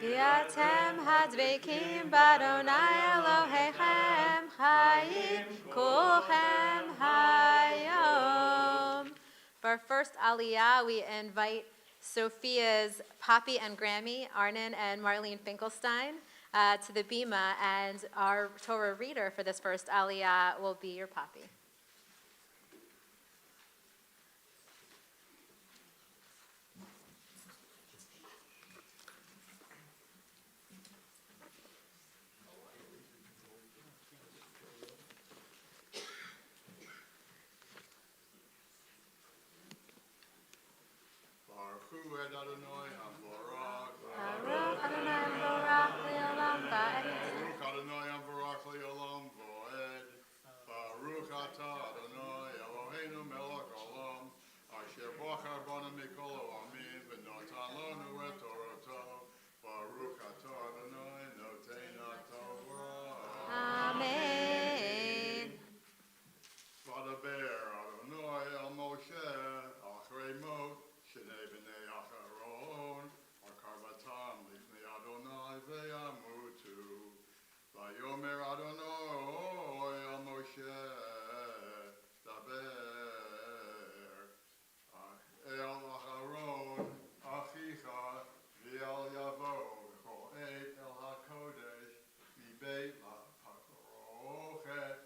V'atem hadvekim b'Adonai Elohechem chayim kulchem hayom. For our first aliyah, we invite Sophia's Poppy and Grammy, Arnon and Marlene Finkelstein, to the bima, and our Torah reader for this first aliyah will be your Poppy. Baruch Adonai Borach Le'olam Va'ed. Baruch Adonai Borach Le'olam Va'ed. Baruch Atah Adonai Eloheinu melech olam, asher bachar banu mikol ha'amim v'natan lanu et Torato. Baruch Atah Adonai noten haTorah. Amen. Vadaber Adonai el Moshe achrei mot shnei bnei Acharon akarbatam lifnei Adonai ve'yamutu. Vayomer Adonai el Moshe daber el Acharon achicha v'el yavo v'chol et el hakodesh mibeit ha'parochet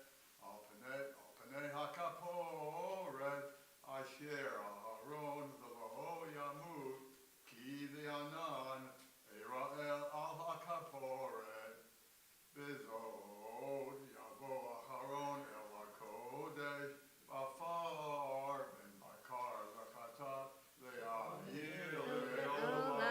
al pnei hakaporet asher Aharon v'lo yamut ki v'yanan Eirael al hakaporet b'zod yavo Aharon el hakodesh b'afar ben bakar v'chatat ve'ahil le'olam.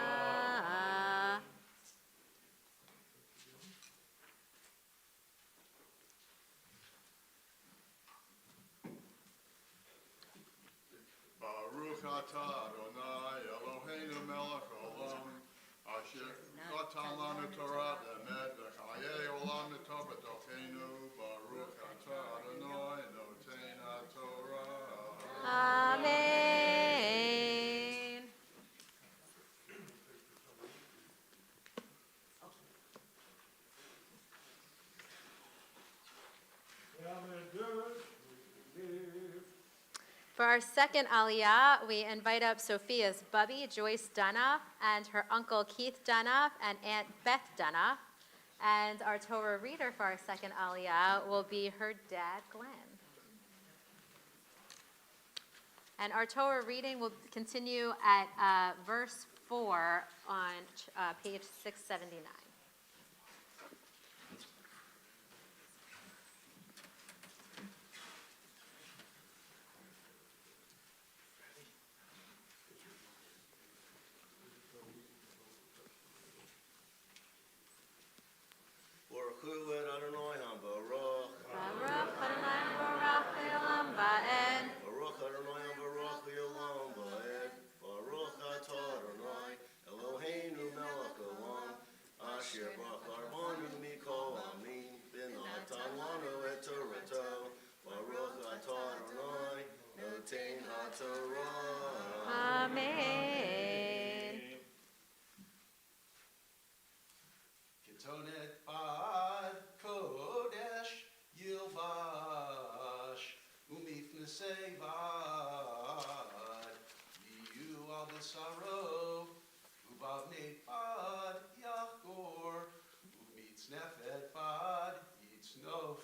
Baruch atah Adonai Eloheinu melech olam, asher natan lanu Torah emet v'chayei olam tov b'tocheinu. Baruch atah Adonai noten haTorah. Amen. For our second aliyah, we invite up Sophia's Bubby, Joyce Dunoff, and her uncle Keith Dunoff and Aunt Beth Dunoff. And our Torah reader for our second aliyah will be her dad, Glenn. And our Torah reading will continue at verse 4 on page 679. Baruch et Adonai HaBarach. Baruch Adonai Borach Le'olam Va'ed. Baruch Adonai HaBarach Le'olam Va'ed. Baruch Atah Adonai Eloheinu melech olam, asher bachar banu mikol ha'amim v'natan lanu et Torato. Baruch Atah Adonai noten haTorah. Amen. Saro, Ubavnei Bad Yachgor, Umitznefet Bad Yitznof,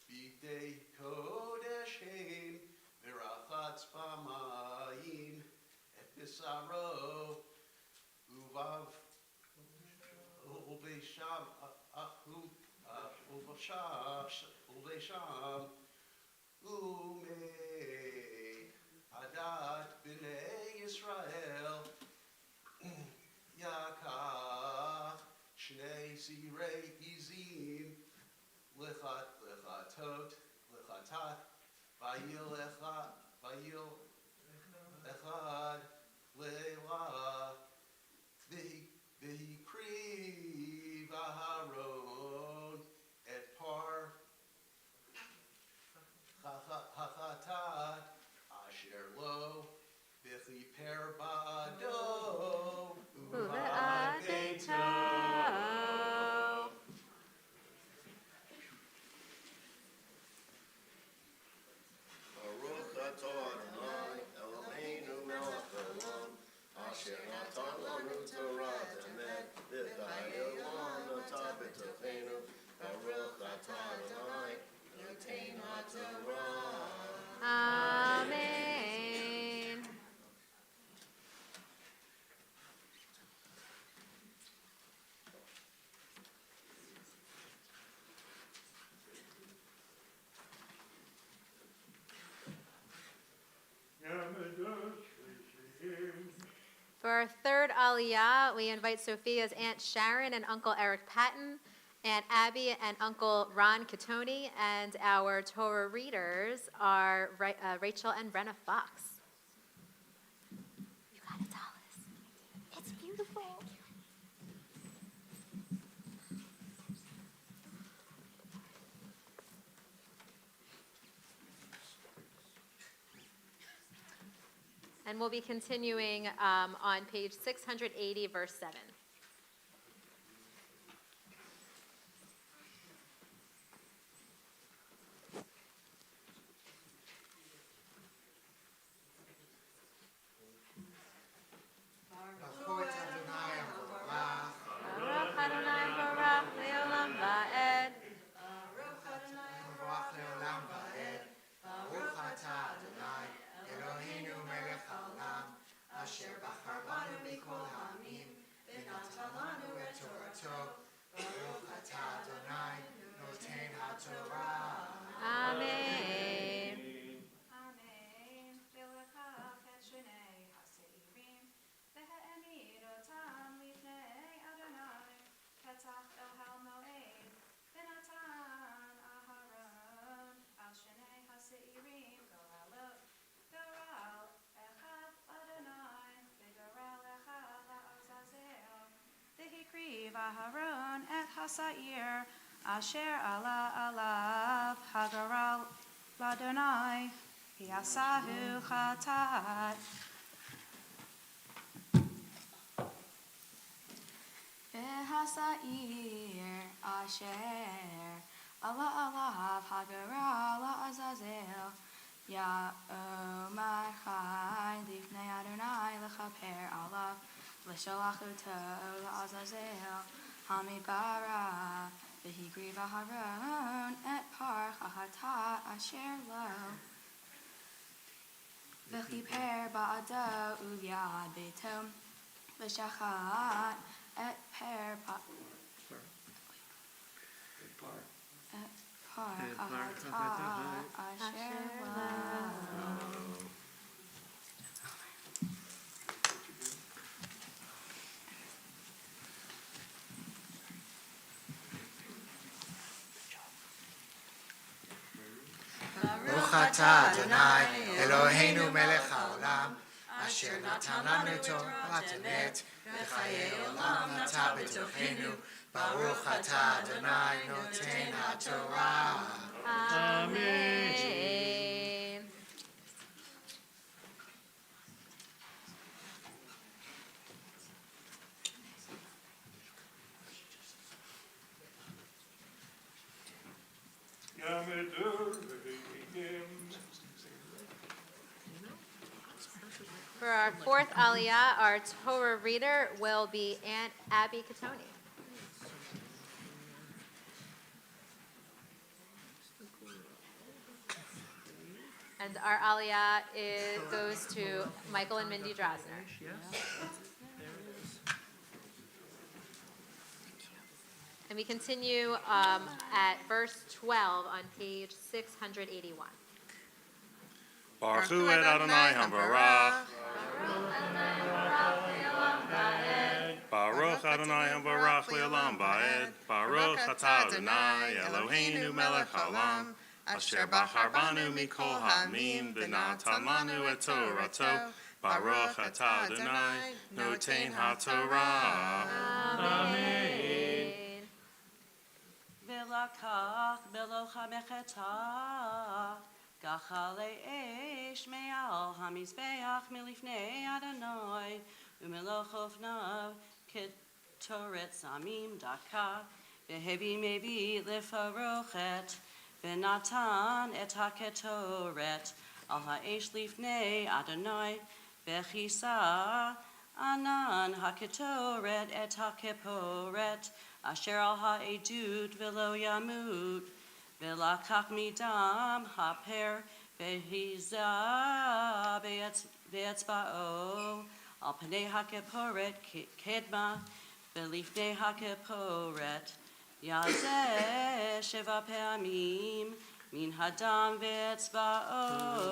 Bidei Kodesh Heim, Virachatz Bamayim, Et Bisaro, Uvav, Ubesham, Ubesham, Ume Adat B'nei Yisrael, Yakach Shnei Zirei Izim, Lechatot, Vayil Echad, Leila, V'hikriv Aharon, Et Par, Chachatat, Asher Lo, V'chiper Bado, Uve'ad beito. Baruch atah Adonai, Eloheinu melech haolam, asher natan lanu Torah emet, v'chayei olam natan b'tocheinu. Baruch atah Adonai, noten haTorah. Amen. For our third Aliyah, we invite Sophia's Aunt Sharon and Uncle Eric Patton, Aunt Abby and Uncle Ron Catoni, and our Torah readers are Rachel and Brenna Fox. You gotta tell us. It's beautiful. And we'll be continuing on page 680, verse 7. Baruch Adonai Barach Leolam Va'ed. Asher bachar banu mikol ha'amim, v'natan lanu et Torato. Baruch atah Adonai, noten haTorah. Amen. Amen. V'lekach et shnei ha'seirim, v'ha'emidotam lifnei Adonai, petach el ha'moed, v'natan Aharon al shnei ha'seirim goralot, goral echad Adonai, v'goral echad la'azazel, v'hikriv Aharon et ha'sa'ir, asher ala alav hagoral l'Adonai, Yasahu chatat. V'hasa'ir asher ala alav hagoral la'azazel, Ya'omar chai lifnei Adonai lechaper alav, v'shalachuto la'azazel, hamidbara, v'hikriv Aharon et par chatat asher lo, v'chiper ba'ado u'yad beito, v'shachat et par chatat asher lo. Baruch atah Adonai, Eloheinu melech haolam, asher natan lanu Torah emet, v'chayei olam natan b'tocheinu. Baruch atah Adonai, noten haTorah. Amen. For For our fourth aliyah, our Torah reader will be Aunt Abby Katoni. And our aliyah goes to Michael and Mindy Drosner. And we continue at verse 12 on page 681. Baruch Hu et Adonai Hambarach. Baruch Adonai Hambarach Le'olam Ba'ed. Baruch Atah Adonai Eloheinu Melech Haolam. Asher Bachar Banu Mikol Ha'amim V'natan Lanu Et Torato. Baruch Atah Adonai Notein HaTorah. Amen. ולקח בלוחה מחטא, גחלי אש מעל המזבח מלפני אדוני, ומלוך אופניו כתורת סמים דקה, והביא מביא לפרוכת, ונתן את הקטורת על האש לפני אדוני, וכיסה ענן הקטורת את הכפורת, אשר על העדות ולא ימות, ולקח מדם הפר והיזה באצבעו על פני הכפורת קדמה, ולפני הכפורת יזה 7 פעמים מן הדם באצבעו.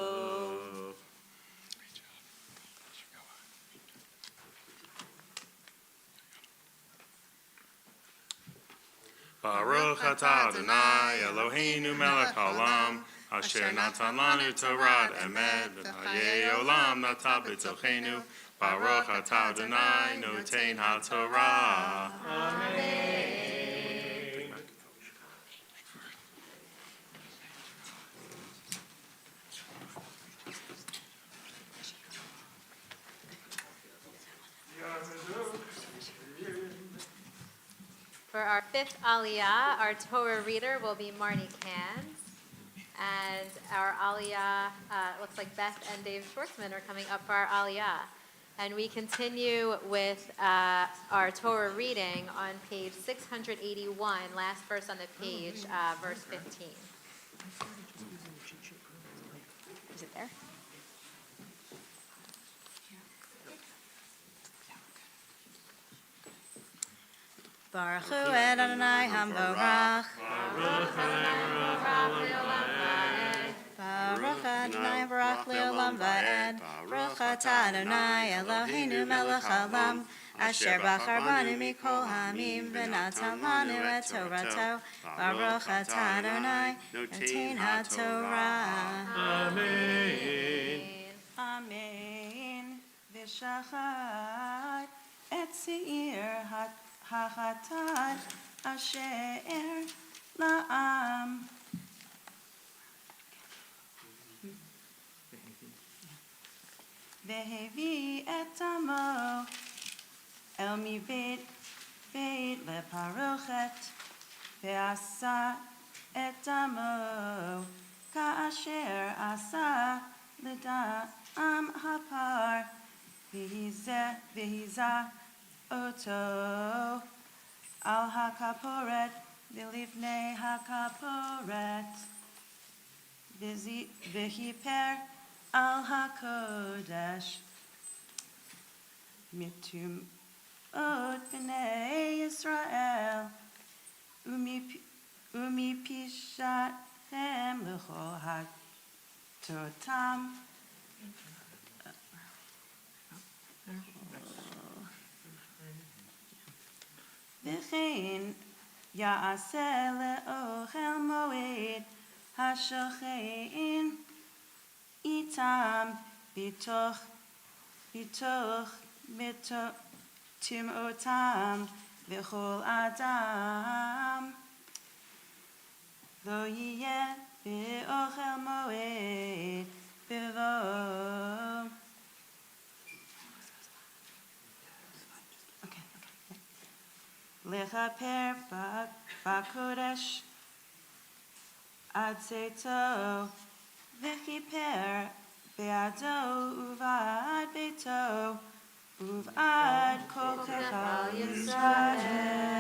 Baruch atah Adonai Eloheinu melech haolam, asher natan lanu Torah emet, v'chayei olam nata b'tochenu. Baruch atah Adonai notein haTorah. Amen. For our fifth aliyah, our Torah reader will be Marnie Cans. And our aliyah, looks like Beth and Dave Schwartzman are coming up for our aliyah. And we continue with our Torah reading on page 681, last verse on the page, verse 15. Is it there? Baruch Hu et Adonai Hambarach. Baruch Adonai Baruch Le'olam Va'ed. Baruch Atah Adonai Eloheinu Melech Haolam. Asher Bachar Banu Mikol Ha'amim V'natan Lanu Et Torato. Baruch Atah Adonai Notein HaTorah. Amen. Amen. V'shachat et seir ha'chatat asher la'am. V'hevi et amo el mibeit leparochet, ve'asa et amo ka'asher asa l'da'am hapar, v'hiza oto al hakaporet v'lifnei hakaporet, v'hiper al hakodesh mitum od b'nei Yisrael umi pishatem l'chol hatotam v'chein ya'aseh le'ochel moed hashochein itam bitoch timotam v'chol adam lo yiyeh be'ochel moed bevo. Lechaper ba'kodesh ad seto v'chiper בעדו ובעד ביתו ובעד כל ככל ישראל.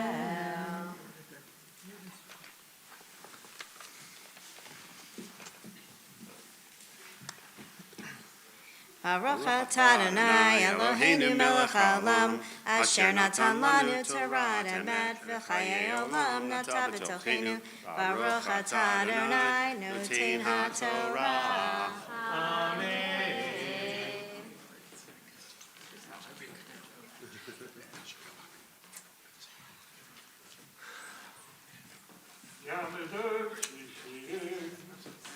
Baruch atah Adonai Eloheinu melech haolam, asher natan lanu Torah emet v'chayei olam nata b'tochenu. Baruch atah Adonai noten haTorah. Amen.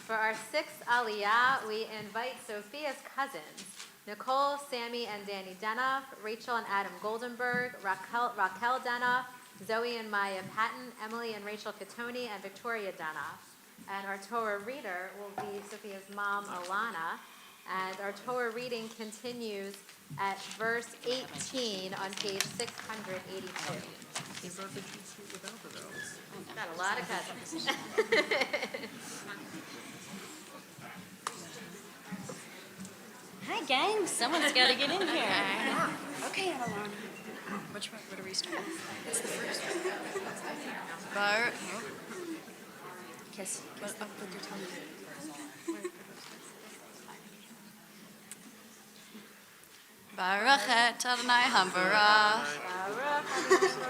For our sixth Aliyah, we invite Sophia's cousins, Nicole, Sammy, and Danny Dunoff, Rachel and Adam Goldenberg, Raquel Dunoff, Zoe and Maya Patton, Emily and Rachel Catoni, and Victoria Dunoff. And our Torah reader will be Sophia's mom, Alana. And our Torah reading continues at verse 18 on page 682. Got a lot of cousins. Hi, gang. Someone's got to get in here. Okay, Avalon. Which one? What are we starting? It's the first one. Bar. Kiss. Up with your tongue. Baruch et Adonai Hamvarach.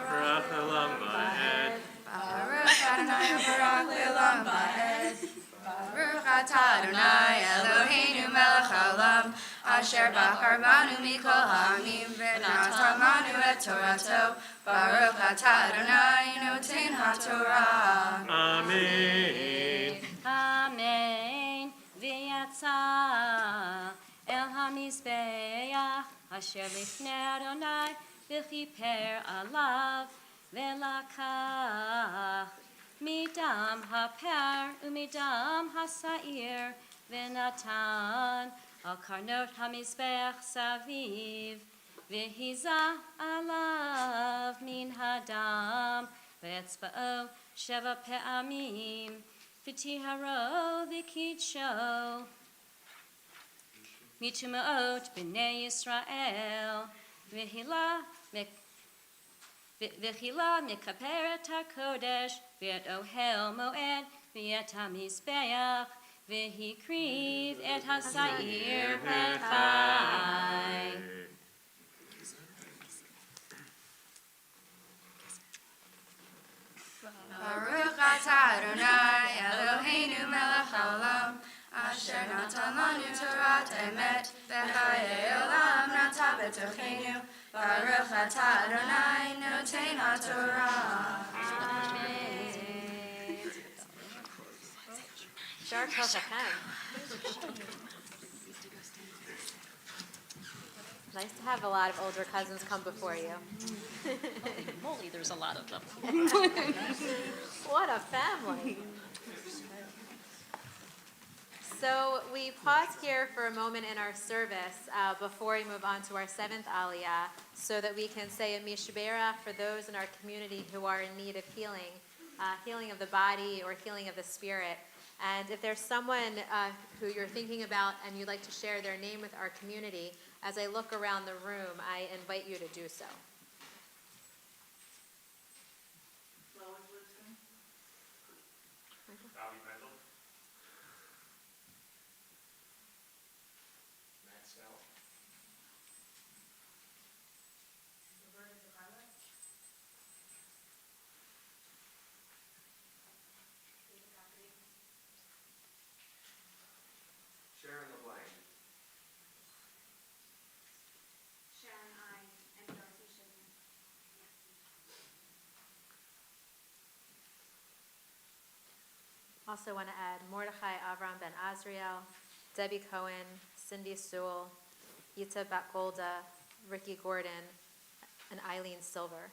Baruch Olam Ba'ed. Baruch Adonai Baruch Le'olam Ba'ed. Baruch atah Adonai Eloheinu melech haolam, asher bachar banu mikol ha'amim v'natan lanu et Torato. Baruch atah Adonai noten haTorah. Amen. Amen. V'yatsa el hamizbeach asher lifnei Adonai v'chiper alav v'lakach midam hapar umidam hasair v'natan al karnot hamizbeach saviv v'hiza alav min hadam v'etzba'o sheva pe'amim v'tiharo v'kidsho Mitumaot b'nei Yisrael, v'hila mikaperet hakodesh, v'et ohel moed, v'et hamizbeach, v'hikriv et hasair v'chai. Baruch atah Adonai Eloheinu melech haolam, asher natan lanu Torah emet, v'chayei olam nata b'tochenu. Baruch atah Adonai noten haTorah. Amen. Sharp Hashem. Nice to have a lot of older cousins come before you. Holy, there's a lot of them. What a family. So we pause here for a moment in our service before we move on to our seventh Aliyah, so that we can say a Mishberach for those in our community who are in need of healing, healing of the body or healing of the spirit. And if there's someone who you're thinking about and you'd like to share their name with our community, as I look around the room, I invite you to do so. Sharon the blank. Sharon, I, and Dorothy Sugar. Also want to add Mordechai Avram Ben Azriel, Debbie Cohen, Cindy Sewell, Yita Batgolda, Ricky Gordon, and Eileen Silver.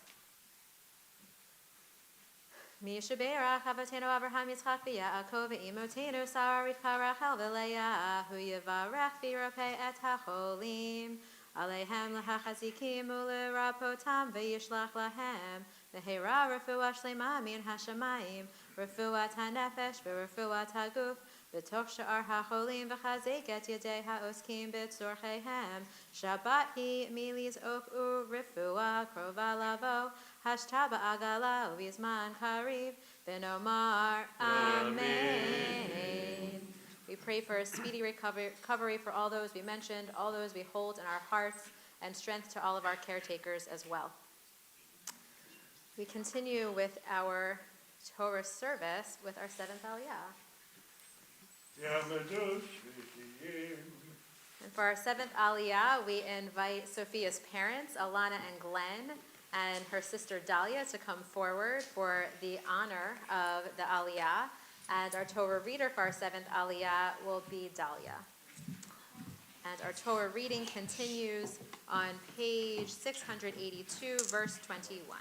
Mishaberach Avatenu Abraham Yitzchak v'Yaakov v'Imotenu Sarah Rivka Rachel v'Leah Hu Yivarech v'Yiropei et hacholim Aleihem l'hachazikim u'l'rapotam v'yishlach lahem v'heira refuah shlema min hashamayim refuat hanefesh v'refuat haguf בתוך שאר החולים וחזק את ידי העוסקים בצורכיהם. שבת היא מלזעוק ורפואה קרובה לבוא, השתה בעגלה ובזמן קריב, ונאמר Amen. We pray for a speedy recovery for all those we mentioned, all those we hold in our hearts, and strength to all of our caretakers as well. We continue with our Torah service with our 7th Aliyah. And for our 7th Aliyah, we invite Sophia's parents, Alana and Glenn, and her sister Dahlia to come forward for the honor of the Aliyah. And our Torah reader for our 7th Aliyah will be Dahlia. And our Torah reading continues on page 682, verse 21.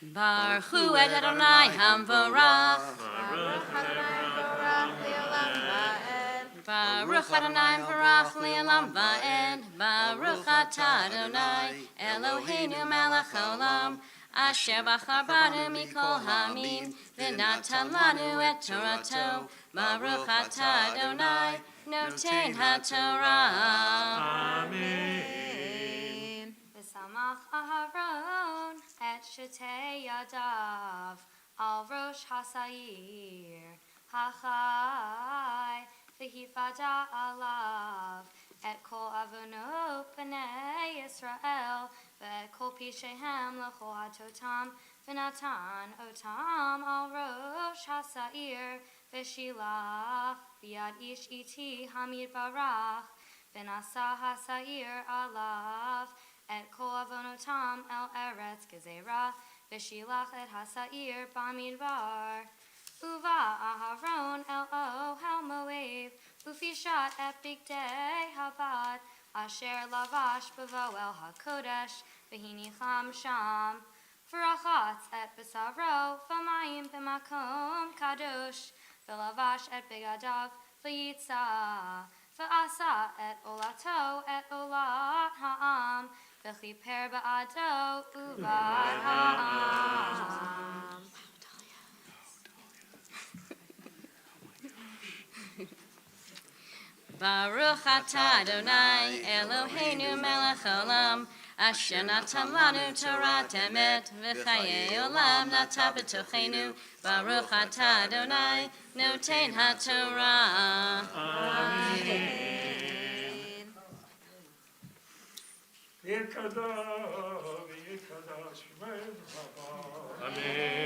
Baruch hu et Adonai hamvarach. Baruch Adonai Barach Le'olam Va'ed. Baruch Adonai hamvarach le'olam va'ed. Baruch atah Adonai Eloheinu melech haolam. Asher bachar banu mikol hamim. V'natan lanu et Torato. Baruch atah Adonai noten haTorah. Amen. V'samach Aharon et shetei yadav al rosh hasayir hachai v'hifada alav et kol avonot b'nei Yisrael ve'et kol pishehem l'chol hatotam v'natan otam al rosh hasayir v'shilach b'yad ish iti hamid barach v'nasa hasayir alav et kol avonotam el eretz gezerah v'shilach et hasa'ir bamidbar uva aharon el ohel moav ufishat et bigdei habad asher lavash bavo el hakodesh v'hinicham sham v'rachatz et besaro v'mayim b'makom kadosh v'lavash et bigadav v'yitza v'asa et olato et olat ha'am v'chiper ba'ado uvad ha'am. Baruch atah Adonai Eloheinu melech haolam. Asher natan lanu Torat emet v'chayei olam nata b'tochenu. Baruch atah Adonai noten haTorah. Amen. Amen.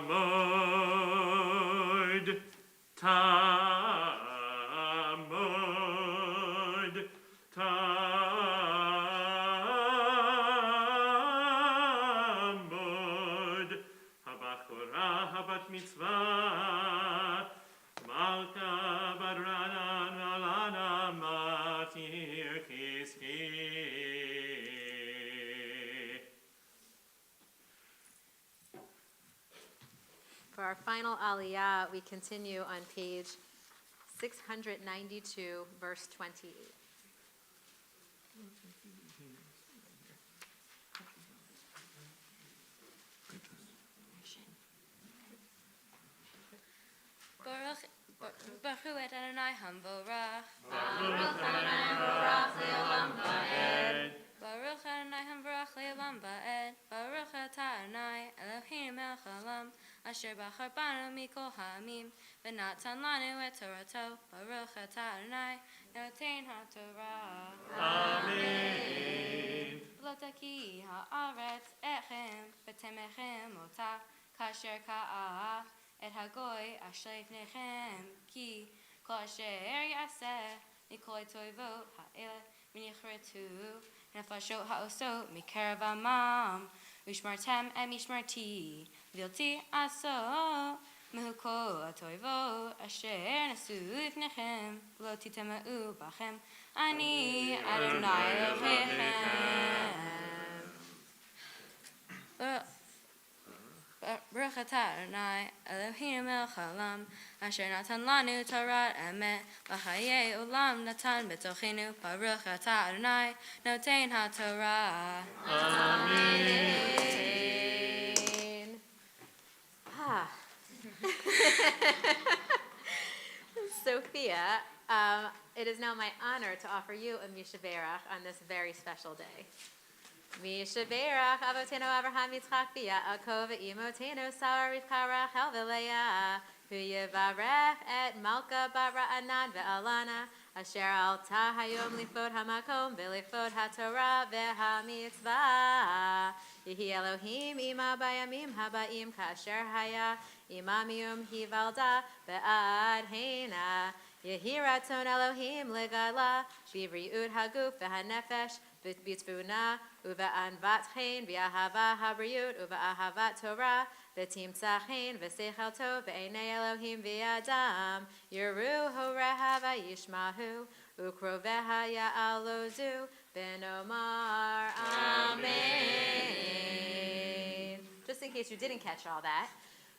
Tamod, Tamod, Tamod, Habachora, Habat Mitzvah, Malka, Badrana, Nalana, Matir, Kiski. For our final Aliyah, we continue on page 692, verse 28. Baruch Hu et Adonai Hamvorach. Baruch Adonai Baruch Le'olam Va'ed. Baruch Adonai Hamvorach Le'olam Va'ed. Baruch Atah Adonai Eloheinu melech haolam asher bachar banu mikol ha'amim v'natan lanu et Torato. Baruch Atah Adonai noten ha'Torah. Amen. Lo taki ha'aretz echem v'temechem ota kasher ka'ah et hagoy asher lifnechem ki kol asher yaseh mikol toivot ha'eleh v'nichretu nefashot ha'osot mikerav amam u'shmartem et mishmarti v'ilti aso mehukol ha'toivot asher nasu lifnechem v'lo titama'u bachem ani Adonai Elohechem. Baruch atah Adonai Eloheinu melech haolam asher natan lanu Torah emet v'chayei olam natan b'tochenu. Baruch atah Adonai noten ha'Torah. Amen. Ah. Sophia, it is now my honor to offer you a Mishaberach on this very special day. Mishaberach Avotenu Avraham Yitzchak Yaakov Imotenu Sarah Rivka Rachel v'Leah Hu Yivarech et Malka Bat Ra'anan ve'Alana Asher Alta Hayom Lifod HaMakom V'Lifod HaTorah ve'HaMitzvah Yehi Elohim Ima Bayamim Haba'im Kasher Haya Imamium Hivalda Be'ad Hena Yehi Ratzon Elohim Legala B'Briut Haguf ve'Hanefesh B'Tzvuna Uve'anvat Chen V'Ahava Habriut Uve'ahavat Torah V'Timtzah Chen V'Seichel Tov V'Einei Elohim V'Adam Yeru Horehava Yishmahu Ukroveha Ya'alozu Benomar Amen. Just in case you didn't catch all that,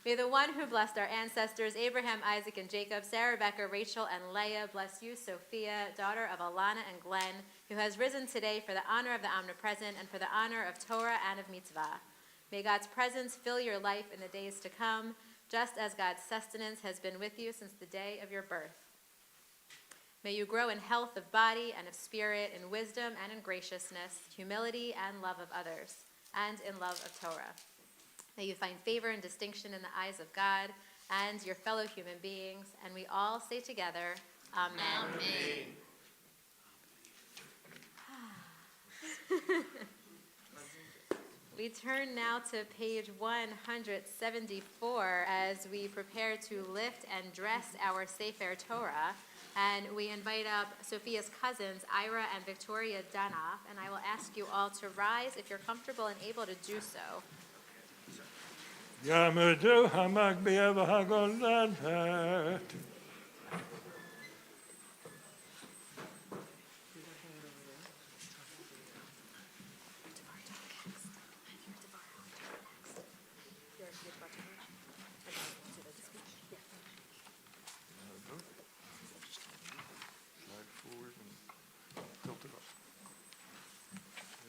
may the one who blessed our ancestors, Abraham, Isaac, and Jacob, Sarah, Rebecca, Rachel, and Leah, bless you, Sophia, daughter of Alana and Glenn, who has risen today for the honor of the omnipresent and for the honor of Torah and of Mitzvah. May God's presence fill your life in the days to come, just as God's sustenance has been with you since the day of your birth. May you grow in health of body and of spirit, in wisdom and in graciousness, humility and love of others, and in love of Torah. May you find favor and distinction in the eyes of God and your fellow human beings. And we all say together, Amen. Amen. We turn now to page 174 as we prepare to lift and dress our Sefer Torah. And we invite up Sophia's cousins, Ira and Victoria Dunoff. And I will ask you all to rise if you're comfortable and able to do so. Yamudu Hamakbia V'Hagolanat.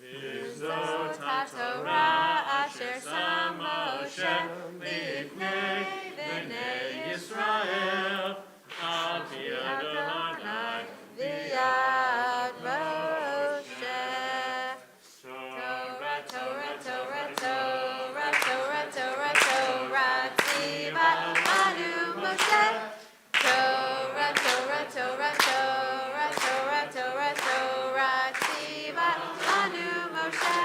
V'zot HaTorah asher sam Moshe lifnei bnei Yisrael al pi Adonai v'yad Moshe. Torah, Torah, Torah, Torah, Torah, Torah, Torah, tzivah anu Moshe. Torah, Torah, Torah, Torah, Torah, Torah, Torah, tzivah anu Moshe.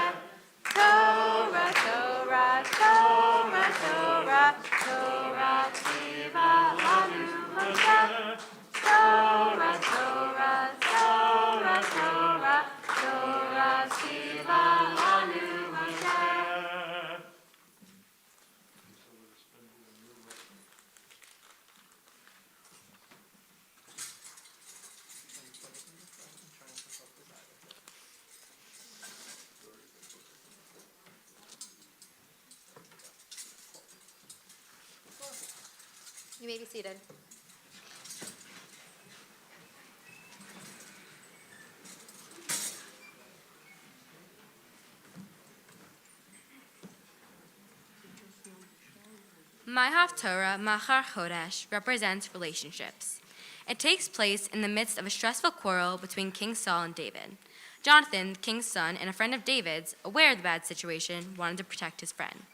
Torah, Torah, Torah, Torah, Torah, tzivah anu Moshe. Torah, Torah, Torah, Torah, Torah, tzivah anu Moshe. You may be seated. My Haftorah, Machar Chodesh, represents relationships. It takes place in the midst of a stressful quarrel between King Saul and David. Jonathan, the king's son and a friend of David's, aware of the bad situation, wanted to protect his friend.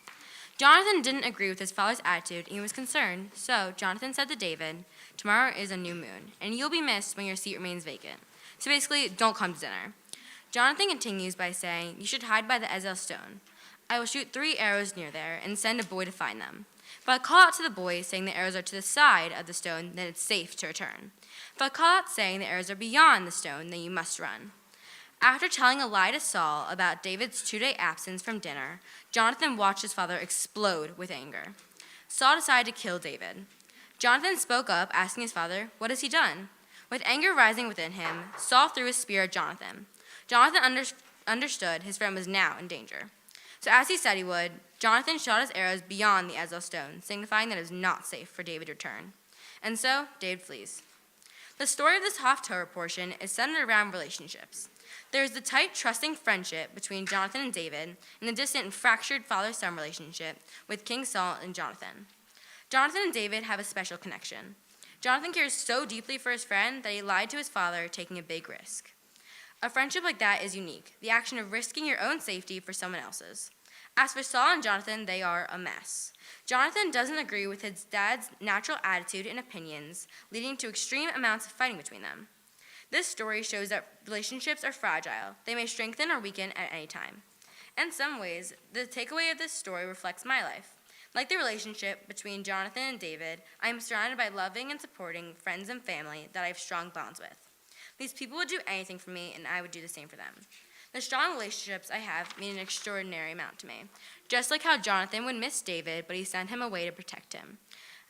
Jonathan didn't agree with his father's attitude and he was concerned, so Jonathan said to David, "Tomorrow is a new moon, and you'll be missed when your seat remains vacant. So basically, don't come to dinner." Jonathan continues by saying, "You should hide by the Ezel stone. I will shoot 3 arrows near there and send a boy to find them. If I call out to the boy saying the arrows are to the side of the stone, then it's safe to return. If I call out saying the arrows are beyond the stone, then you must run." After telling a lie to Saul about David's 2-day absence from dinner, Jonathan watched his father explode with anger. Saul decided to kill David. Jonathan spoke up, asking his father, "What has he done?" With anger rising within him, Saul threw his spear at Jonathan. Jonathan understood his friend was now in danger. So as he said he would, Jonathan shot his arrows beyond the Ezel stone, signifying that it was not safe for David to return. And so, David flees. The story of this Haftorah portion is centered around relationships. There is the tight, trusting friendship between Jonathan and David, and the distant and fractured father-son relationship with King Saul and Jonathan. Jonathan and David have a special connection. Jonathan cares so deeply for his friend that he lied to his father, taking a big risk. A friendship like that is unique, the action of risking your own safety for someone else's. As for Saul and Jonathan, they are a mess. Jonathan doesn't agree with his dad's natural attitude and opinions, leading to extreme amounts of fighting between them. This story shows that relationships are fragile. They may strengthen or weaken at any time. In some ways, the takeaway of this story reflects my life. Like the relationship between Jonathan and David, I am surrounded by loving and supporting friends and family that I have strong bonds with. These people would do anything for me, and I would do the same for them. The strong relationships I have mean an extraordinary amount to me, just like how Jonathan would miss David, but he sent him away to protect him.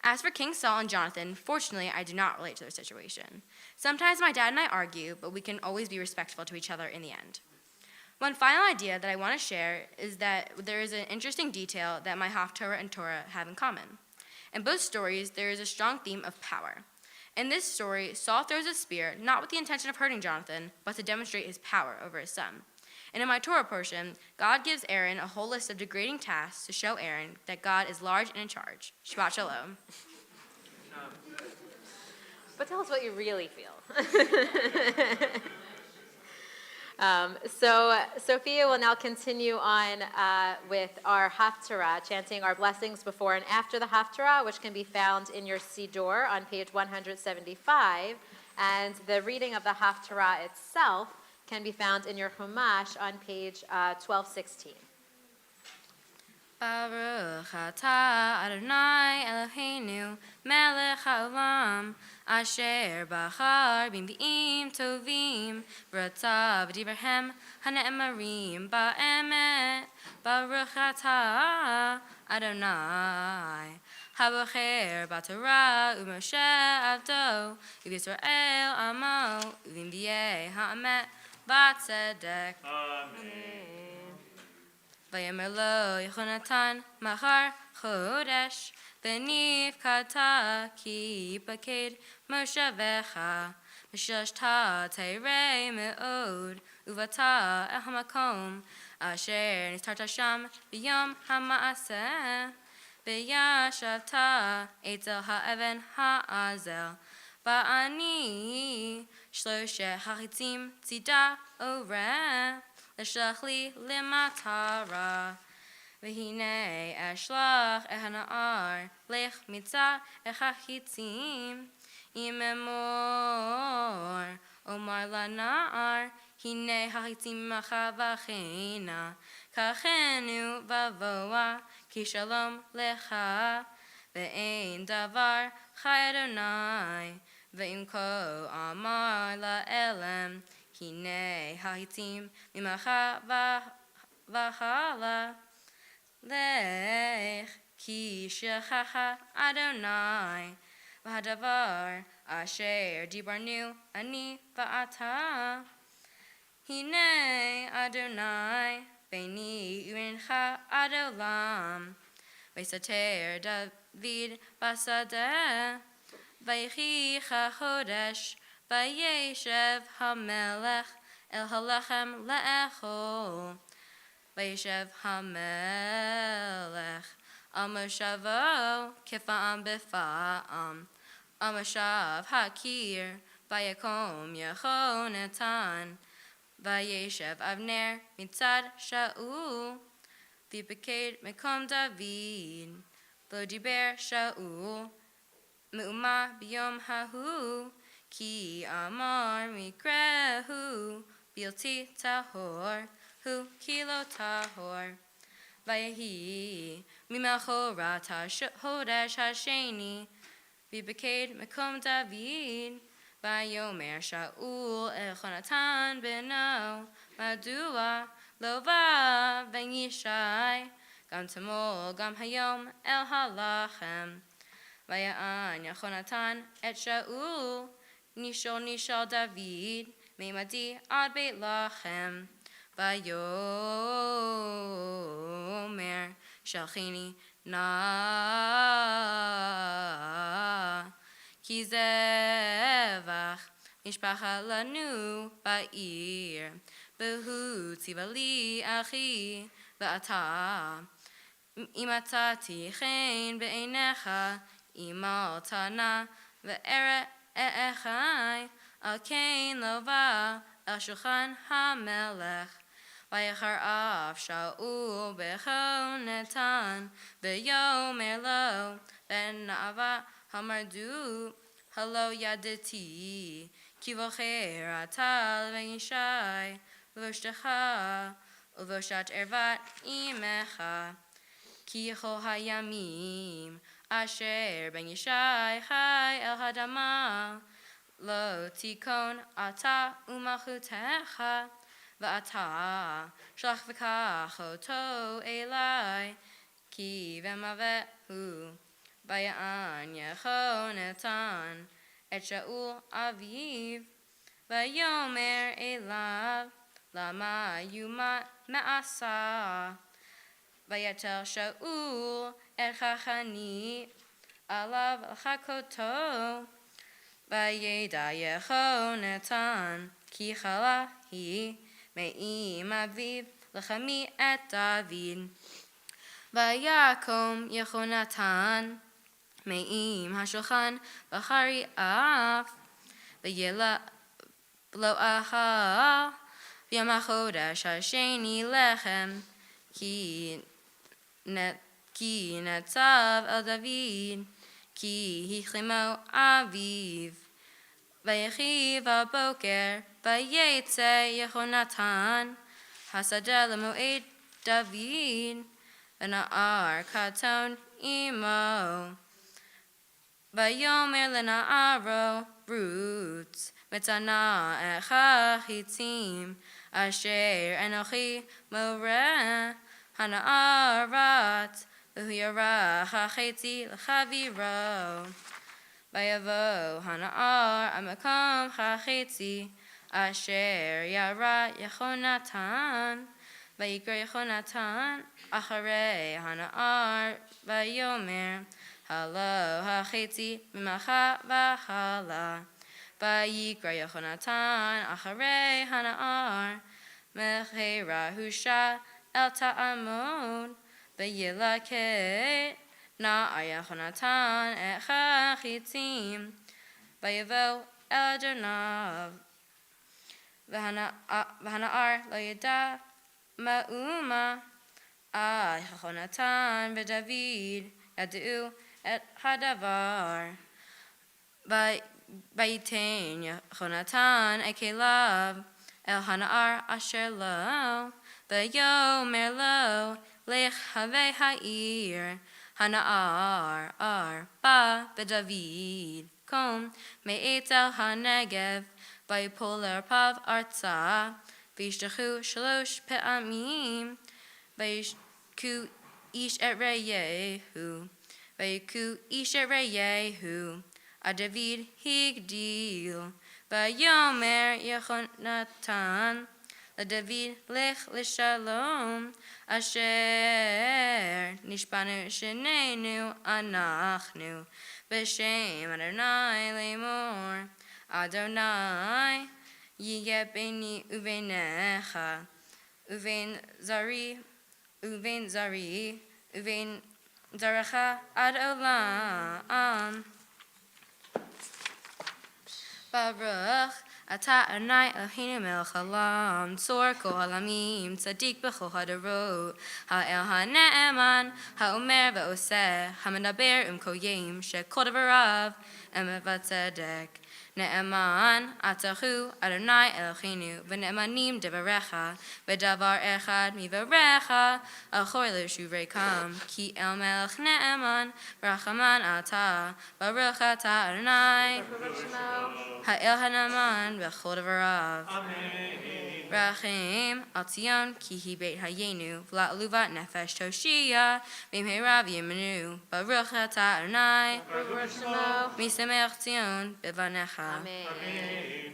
As for King Saul and Jonathan, fortunately, I do not relate to their situation. Sometimes my dad and I argue, but we can always be respectful to each other in the end. One final idea that I want to share is that there is an interesting detail that my Haftorah and Torah have in common. In both stories, there is a strong theme of power. In this story, Saul throws a spear, not with the intention of hurting Jonathan, but to demonstrate his power over his son. And in my Torah portion, God gives Aaron a whole list of degrading tasks to show Aaron that God is large and in charge. Shabbat shalom. But tell us what you really feel. So Sophia will now continue on with our Haftorah, chanting our blessings before and after the Haftorah, which can be found in your Siddur on page 175. And the reading of the Haftorah itself can be found in your Chumash on page 1216. Baruch atah Adonai Eloheinu melech haolam asher bachar b'nbi'im tovim v'ratzav v'divrhem hane'emarim ba'emet. Baruch atah Adonai habocher b'Torah u'Moshe avdo u'Yisrael amo u'v'nbi'ei ha'emet b'tzedek. Amen. Vayomer lo Yehonatan Machar Chodesh V'nivkata ki yipaked moshavecha v'shashta teirei me'od uvata el hamakom asher nistarta sham v'yom hama'aseh v'yashavta etzel ha'even ha'azel va'ani shloshe hachitzim tzida oreh L'shlach li limatara v'hinei ashlach ehana'ar lech mitzah echachitzim imemor omar lana'ar hinei hachitzim machavachena kachenu vavoa ki shalom lecha ve'ein davar chai Adonai ve'im ko amar la'elem Hinei ha'itzim mimacha v'chala lech ki shechacha Adonai v'hadavar asher dibarnu ani v'ata Hinei Adonai beini u'incha ad olam v'sater David basadeh v'yichicha chodesh Vayeshev hamelech el halachem le'echol. Vayeshev hamelech Amashavo kifam bifam. Amashav hakir vayakom Yehonatan. Vayeshev Avner mitzad Shaul. Vipaked mekom David. Vodiber Shaul. Me'uma biyom hahu. Ki amar mikrehu. Bilti tahor. Hu kilo tahor. Vayehi mimachorat hodesh hasheni. Vipaked mekom David. Vayomer Shaul Elchonatan beno. Madua lova ben Yishai. Gam tamol gam hayom el halachem. Vayaan Yechonatan et Shaul. Nishol David. Meimadi ad beit lachem. Vayomer Shalchini na. Ki zevach mishpacha lanu ba'ir. Behu tivali achi va'ata. Imatati chen be'einecha. Imal tana ve'ere e'echai. Al kain lova el shulchan hamelech. Vayachar av Shaul bechonatan. Ve'yomer lo ben na'ava hamardu. Hello yaditi. Kivocher atal ben Yishai. V'voshtecha. Uvoshat ervat imecha. Ki yecho hayamim. Asher ben Yishai chai el hadama. Lo tikon ata umachutecha. Va'ata shlach v'kach oto elai. Ki v'mavehu. Vayaan Yechonatan et Shaul aviv. Vayomer elav. Lama yumat ma'asa. Vayatel Shaul et chachani. Alav chakoto. Vayeda Yechonatan ki chalahi. Me'im aviv l'chami et David. Vayakom Yechonatan me'im hashulchan v'chari af. V'yela lo aha. V'yam hachodesh hasheni lechem. Ki netzav el David. Ki hichlimo aviv. Vayechiv aboker. Vayetze Yechonatan. Hasadeh lemoed David. V'na'ar katon imo. Vayomer lena'aro roots. Mitzana echa chitzim. Asher enochi moreh. Hana'arat. V'hu yarach hachetzi l'chaviro. Vayavo hana'ar amakom hachetzi. Asher yara Yechonatan. Vayikra Yechonatan acharei hana'ar vayomer halo hachetzi mimacha v'chala. Vayikra Yechonatan acharei hana'ar mechera husha el ta'amod. Vayilaket na'ar Yechonatan et chachitzim. Vayavo el Dunoff. V'hana'ar lo yada ma'uma. Yechonatan v'David yad'u et hadavar. Vayiten Yechonatan ekelav el hana'ar asher lo. V'yomer lo lech havei ha'ir. Hana'ar ar ba v'David kom me'et el hanegev. Vayipol pav artza. V'yishtachu shalosh pe'amim. Vayishku ish et reyehu. Vayiku ish et reyehu. A David higdil. Vayomer Yechonatan. La David lech l'shalom. Asher nishbanu shenenu anachnu. B'shem Adonai lemor. Adonai, yiyeh beni uveinecha, uvein zari, uvein Darecha ad olam. Baruch Ata Adonai Eloheinu melech haolam, tzor kol haolamim, tzadik b'chol hadarot, ha'el ha'ne'eman, ha'omer v'oseh, ha'medaber kol yom, shekol davarav emet v'tzedek. Ne'eman atahu Adonai Eloheinu, v'ne'emanim devarecha, v'davar echad mivarecha, achor l'shuvei kam, ki el melech ne'eman, v'rachaman ata, baruch ata Adonai, ha'el ha'ne'eman v'chol davarav. Rachim al Tzion, ki hi beit hayenu, v'la'aluvat nefesh toshia, v'imheira v'yimenu, baruch ata Adonai, misamech Tzion b'vanecha.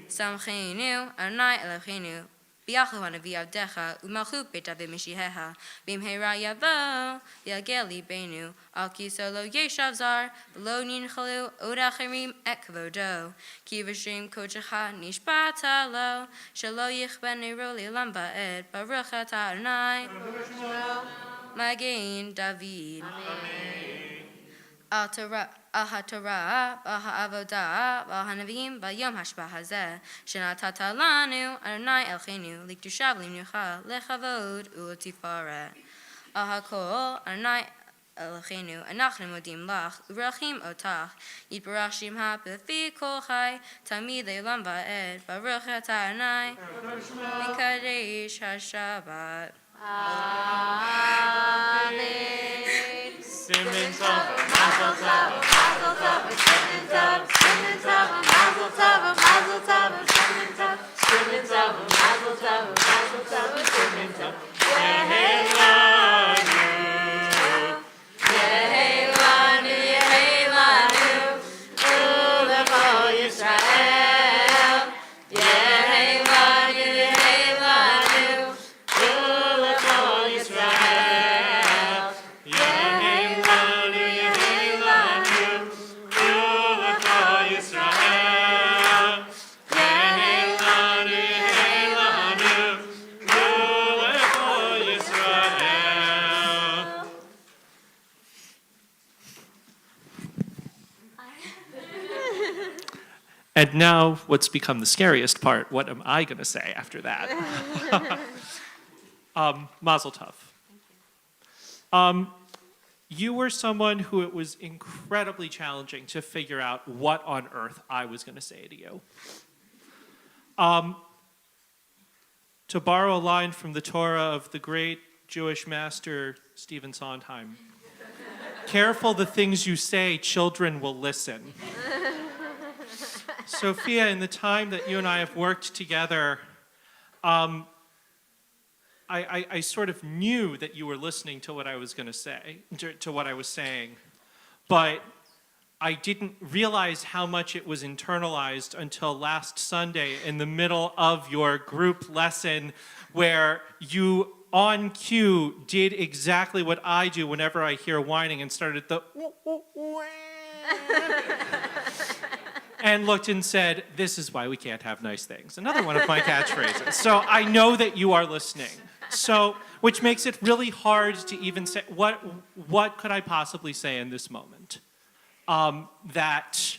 Samcheinu Adonai Eloheinu, v'yachlu hanavi avdecha, u'malchut beit David Mashiach, v'imheira yavo, v'yagel libenu, al kiso lo yeshav zar, v'lo ninchalu od acherim et kavodo, ki v'shim kodecha nishbata lo, shelo yichben nero le'olam va'ed, baruch ata Adonai, Magen David. Al HaTorah, Al HaAvodah, Al HaNavim, Yom HaShabbat Hazeh, Shenatata Lanu, Adonai Eloheinu, Liktushav Limnucha, Lechavod U'Tifaret. Al HaKol, Adonai Eloheinu, Anachnu Modim Lach, Urachim Otach, Yitbarach Shimcha B'Lefi Kol Chai, Tamid Le'olam Va'ed, Baruch Ata Adonai, Mikadesh HaShabbat. Amen. Simen Tov, Mazel Tov, Mazel Tov, Simen Tov, Simen Tov, Mazel Tov, Mazel Tov, Simen Tov, Simen Tov, Mazel Tov, Mazel Tov, Simen Tov. Yehelanu, Yehelanu, Yehelanu, Ulechol Yisrael. Yehelanu, Yehelanu, Ulechol Yisrael. Yehelanu, Yehelanu, Ulechol Yisrael. Yehelanu, Yehelanu, Ulechol Yisrael. And now, what's become the scariest part? What am I going to say after that? Mazel Tov. You were someone who it was incredibly challenging to figure out what on earth I was going to say to you. To borrow a line from the Torah of the great Jewish master Stephen Sondheim, careful the things you say, children will listen. Sophia, in the time that you and I have worked together, I sort of knew that you were listening to what I was going to say, to what I was saying, but I didn't realize how much it was internalized until last Sunday in the middle of your group lesson where you, on cue, did exactly what I do whenever I hear whining and started the and looked and said, "This is why we can't have nice things." Another one of my catchphrases. So I know that you are listening. So, which makes it really hard to even say, what could I possibly say in this moment that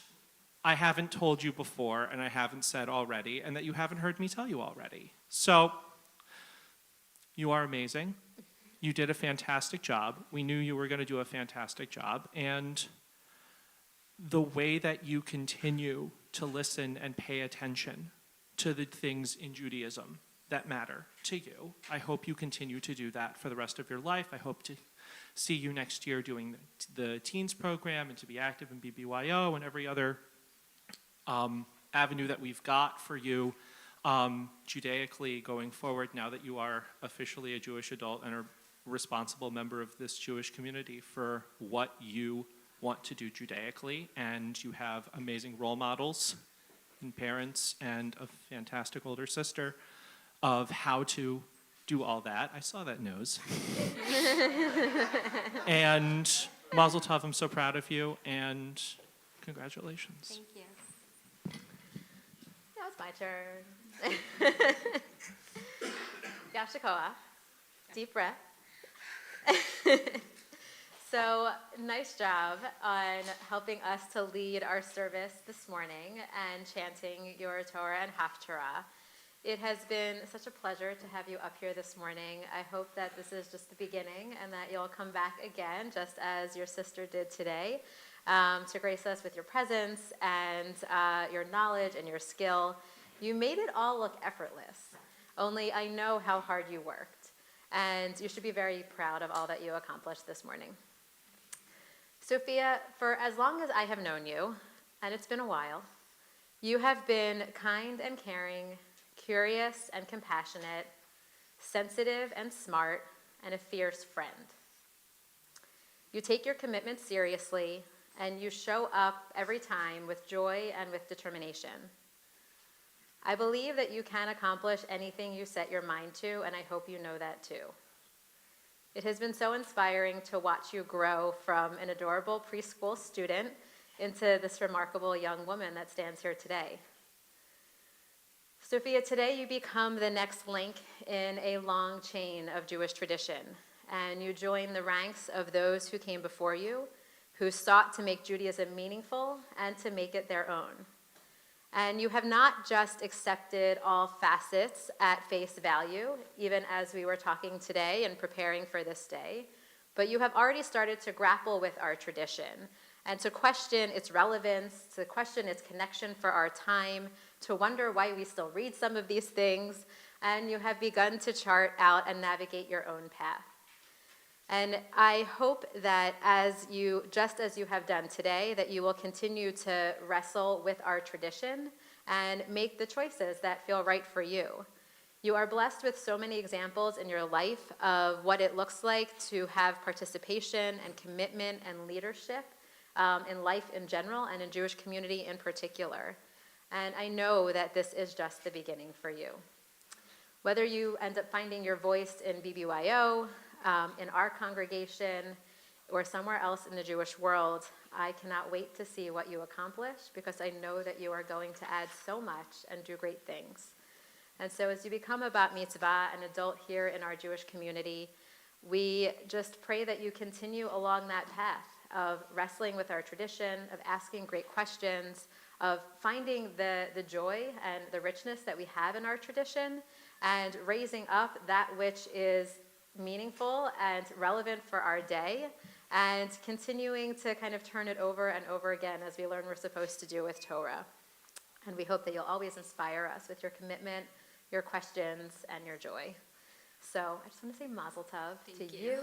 I haven't told you before and I haven't said already and that you haven't heard me tell you already. So, you are amazing. You did a fantastic job. We knew you were going to do a fantastic job. And the way that you continue to listen and pay attention to the things in Judaism that matter to you, I hope you continue to do that for the rest of your life. I hope to see you next year doing the teens program and to be active in BBYO and every other avenue that we've got for you Judaically going forward now that you are officially a Jewish adult and a responsible member of this Jewish community for what you want to do Judaically, and you have amazing role models and parents and a fantastic older sister of how to do all that. I saw that nose. And Mazel Tov, I'm so proud of you, and congratulations. Thank you. Now it's my turn. Yashakoa. Deep breath. So, nice job on helping us to lead our service this morning and chanting your Torah and Haftarah. It has been such a pleasure to have you up here this morning. I hope that this is just the beginning and that you'll come back again, just as your sister did today, to grace us with your presence and your knowledge and your skill. You made it all look effortless, only I know how hard you worked, and you should be very proud of all that you accomplished this morning. Sophia, for as long as I have known you, and it's been a while, you have been kind and caring, curious and compassionate, sensitive and smart, and a fierce friend. You take your commitment seriously, and you show up every time with joy and with determination. I believe that you can accomplish anything you set your mind to, and I hope you know that too. It has been so inspiring to watch you grow from an adorable preschool student into this remarkable young woman that stands here today. Sophia, today you become the next link in a long chain of Jewish tradition, and you join the ranks of those who came before you, who sought to make Judaism meaningful and to make it their own. And you have not just accepted all facets at face value, even as we were talking today and preparing for this day, but you have already started to grapple with our tradition and to question its relevance, to question its connection for our time, to wonder why we still read some of these things, and you have begun to chart out and navigate your own path. And I hope that just as you have done today, that you will continue to wrestle with our tradition and make the choices that feel right for you. You are blessed with so many examples in your life of what it looks like to have participation and commitment and leadership in life in general and in Jewish community in particular. And I know that this is just the beginning for you. Whether you end up finding your voice in BBYO, in our congregation, or somewhere else in the Jewish world, I cannot wait to see what you accomplish, because I know that you are going to add so much and do great things. And so as you become a bat mitzvah, an adult here in our Jewish community, we just pray that you continue along that path of wrestling with our tradition, of asking great questions, of finding the joy and the richness that we have in our tradition, and raising up that which is meaningful and relevant for our day, and continuing to kind of turn it over and over again as we learn we're supposed to do with Torah. And we hope that you'll always inspire us with your commitment, your questions, and your joy. So I just want to say Mazel Tov to you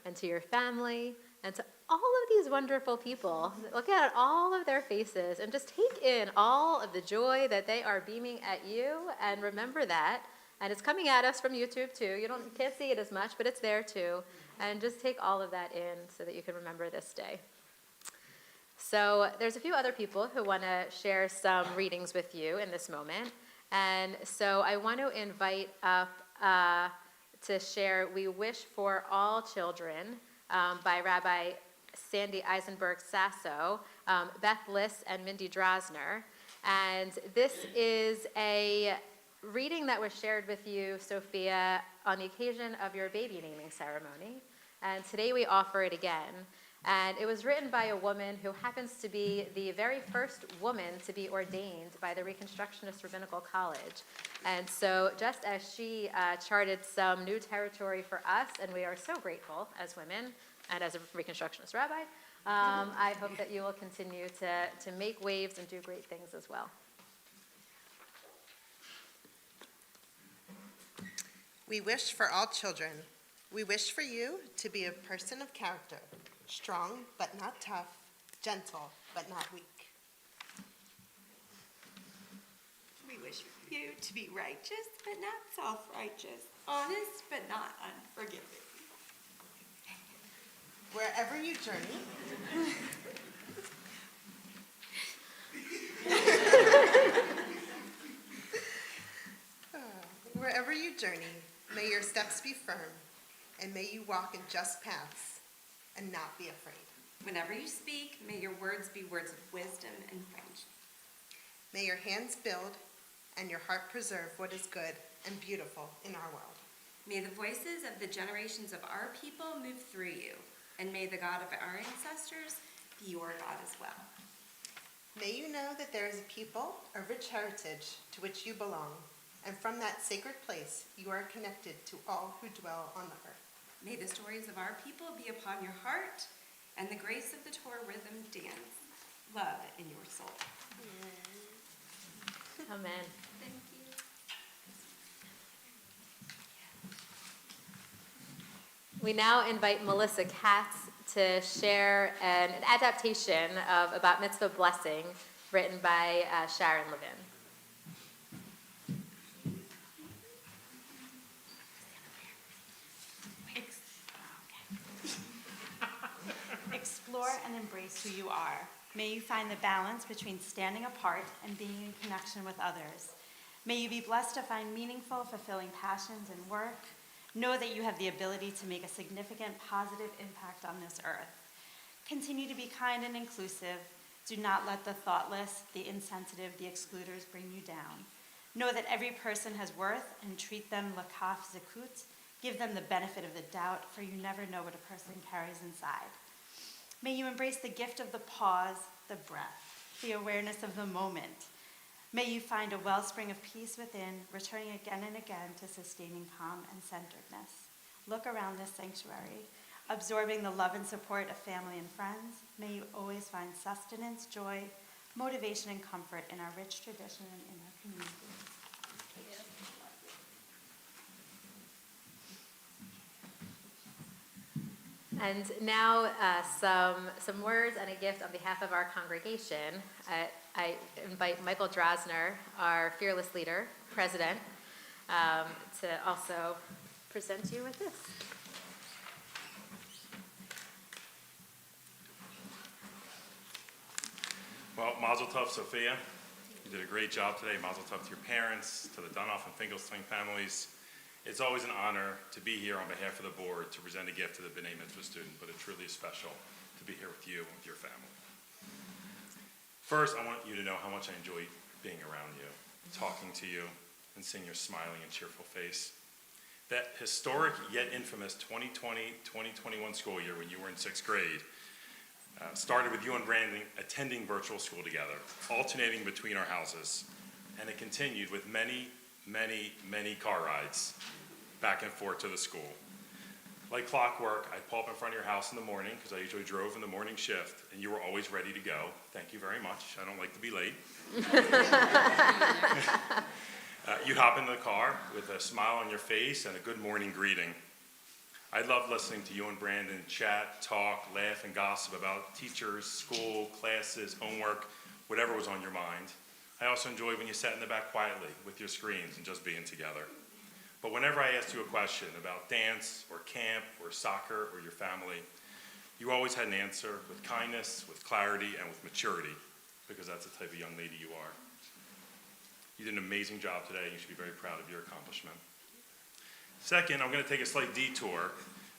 and to your family and to all of these wonderful people. Look at all of their faces and just take in all of the joy that they are beaming at you, and remember that. And it's coming at us from YouTube too. You can't see it as much, but it's there too. And just take all of that in so that you can remember this day. So there's a few other people who want to share some readings with you in this moment. And so I want to invite up to share We Wish for All Children by Rabbi Sandy Eisenberg Sasso, Beth Liss, and Mindy Drosner. And this is a reading that was shared with you, Sophia, on the occasion of your baby naming ceremony. And today we offer it again. And it was written by a woman who happens to be the very first woman to be ordained by the Reconstructionist Rabbinical College. And so just as she charted some new territory for us, and we are so grateful as women and as a Reconstructionist rabbi, I hope that you will continue to make waves and do great things as well. We wish for all children. We wish for you to be a person of character, strong but not tough, gentle but not weak. We wish for you to be righteous but not self-righteous, honest but not unforgiving. Wherever you journey, wherever you journey, may your steps be firm, and may you walk in just paths and not be afraid. Whenever you speak, may your words be words of wisdom and friendship. May your hands build and your heart preserve what is good and beautiful in our world. May the voices of the generations of our people move through you. And may the God of our ancestors be your God as well. May you know that there is a people, a rich heritage to which you belong, and from that sacred place you are connected to all who dwell on the earth. May the stories of our people be upon your heart, and the grace of the Torah rhythm dance love in your soul. Amen. Thank you. We now invite Melissa Katz to share an adaptation of a bat mitzvah blessing written by Sharon Levin. Explore and embrace who you are. May you find the balance between standing apart and being in connection with others. May you be blessed to find meaningful, fulfilling passions in work. Know that you have the ability to make a significant positive impact on this earth. Continue to be kind and inclusive. Do not let the thoughtless, the insensitive, the excluders bring you down. Know that every person has worth and treat them lakaf zikut. Give them the benefit of the doubt, for you never know what a person carries inside. May you embrace the gift of the pause, the breath, the awareness of the moment. May you find a wellspring of peace within, returning again and again to sustaining calm and centeredness. Look around this sanctuary, absorbing the love and support of family and friends. May you always find sustenance, joy, motivation, and comfort in our rich tradition and in our community. And now some words and a gift on behalf of our congregation. I invite Michael Drosner, our fearless leader, president, to also present you with this. Well, Mazel Tov, Sophia. You did a great job today. Mazel Tov to your parents, to the Dunoff and Finkelstein families. It's always an honor to be here on behalf of the board to present a gift to the B'nai Mitzvah student, but it truly is special to be here with you and with your family. First, I want you to know how much I enjoy being around you, talking to you, and seeing your smiling and cheerful face. That historic yet infamous 2020-2021 school year when you were in 6th grade started with you and Brandon attending virtual school together, alternating between our houses, and it continued with many car rides back and forth to the school. Like clockwork, I'd pull up in front of your house in the morning, because I usually drove in the morning shift, and you were always ready to go. Thank you very much. I don't like to be late. You'd hop into the car with a smile on your face and a good morning greeting. I loved listening to you and Brandon chat, talk, laugh, and gossip about teachers, school, classes, homework, whatever was on your mind. I also enjoyed when you sat in the back quietly with your screens and just being together. But whenever I asked you a question about dance or camp or soccer or your family, you always had an answer with kindness, with clarity, and with maturity, because that's the type of young lady you are. You did an amazing job today, and you should be very proud of your accomplishment. Second, I'm going to take a slight detour,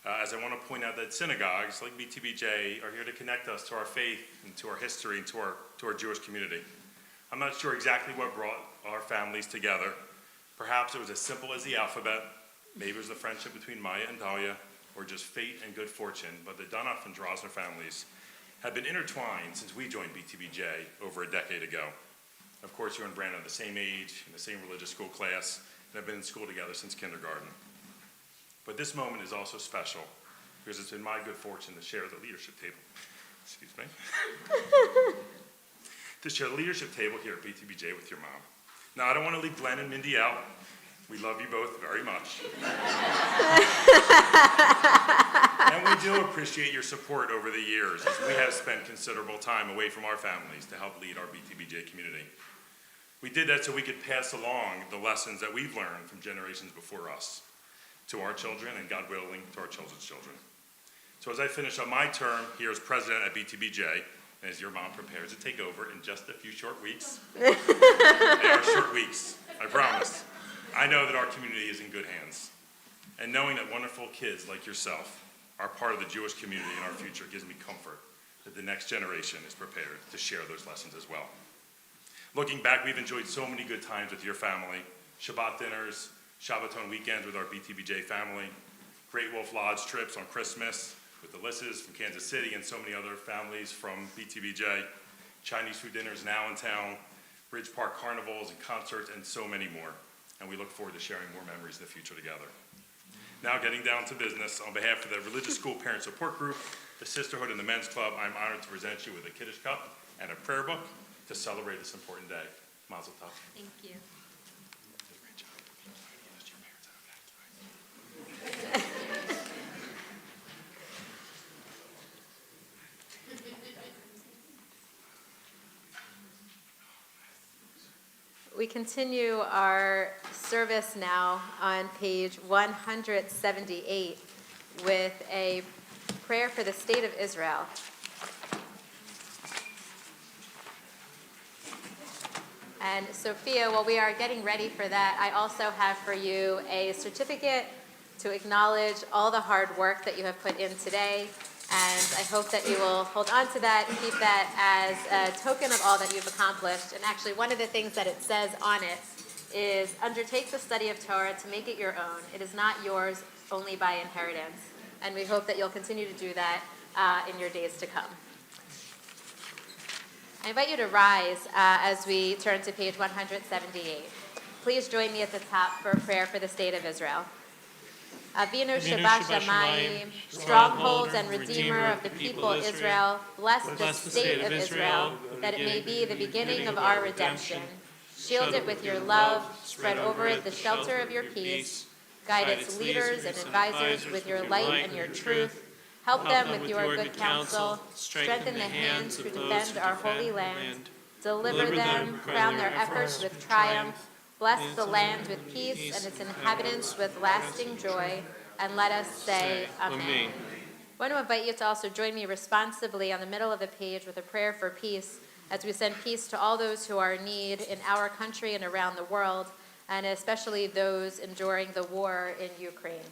as I want to point out that synagogues like BTBJ are here to connect us to our faith and to our history and to our Jewish community. I'm not sure exactly what brought our families together. Perhaps it was as simple as the alphabet. Maybe it was the friendship between Maya and Dahlia, or just fate and good fortune. But the Dunoff and Drosner families have been intertwined since we joined BTBJ over a decade ago. Of course, you and Brandon are the same age, in the same religious school class, and have been in school together since kindergarten. But this moment is also special, because it's been my good fortune to share the leadership table. Excuse me. To share the leadership table here at BTBJ with your mom. Now, I don't want to leave Glenn and Mindy out. We love you both very much. And we do appreciate your support over the years, as we have spent considerable time away from our families to help lead our BTBJ community. We did that so we could pass along the lessons that we've learned from generations before us to our children, and God willing, to our children's children. So as I finish up my term here as president at BTBJ, and as your mom prepares to take over in just a few short weeks, they are short weeks, I promise. I know that our community is in good hands. And knowing that wonderful kids like yourself are part of the Jewish community in our future gives me comfort that the next generation is prepared to share those lessons as well. Looking back, we've enjoyed so many good times with your family. Shabbat dinners, Shabbaton weekends with our BTBJ family, Great Wolf Lodge trips on Christmas, with the Lisses from Kansas City and so many other families from BTBJ. Chinese food dinners now in town, Bridge Park carnivals and concerts, and so many more. And we look forward to sharing more memories in the future together. Now getting down to business, on behalf of the Religious School Parent Support Group, the Sisterhood, and the Men's Club, I'm honored to present you with a Kiddush cup and a prayer book to celebrate this important day. Mazel Tov. Thank you. We continue our service now on page 178 with a prayer for the state of Israel. And Sophia, while we are getting ready for that, I also have for you a certificate to acknowledge all the hard work that you have put in today. And I hope that you will hold on to that and keep that as a token of all that you've accomplished. And actually, one of the things that it says on it is, undertake the study of Torah to make it your own. It is not yours only by inheritance. And we hope that you'll continue to do that in your days to come. I invite you to rise as we turn to page 178. Please join me at the top for a prayer for the state of Israel. Avinu Shabbat Shamayim, stronghold and redeemer of the people Israel, bless the state of Israel, that it may be the beginning of our redemption. Shield it with your love, spread over it the shelter of your peace, guide its leaders and advisors with your light and your truth. Help them with your good counsel, strengthen the hands who defend our holy land, deliver them, crown their efforts with triumph. Bless the land with peace and its inhabitants with lasting joy, and let us say Amen. I want to invite you to also join me responsibly on the middle of the page with a prayer for peace, as we send peace to all those who are in need in our country and around the world, and especially those enduring the war in Ukraine.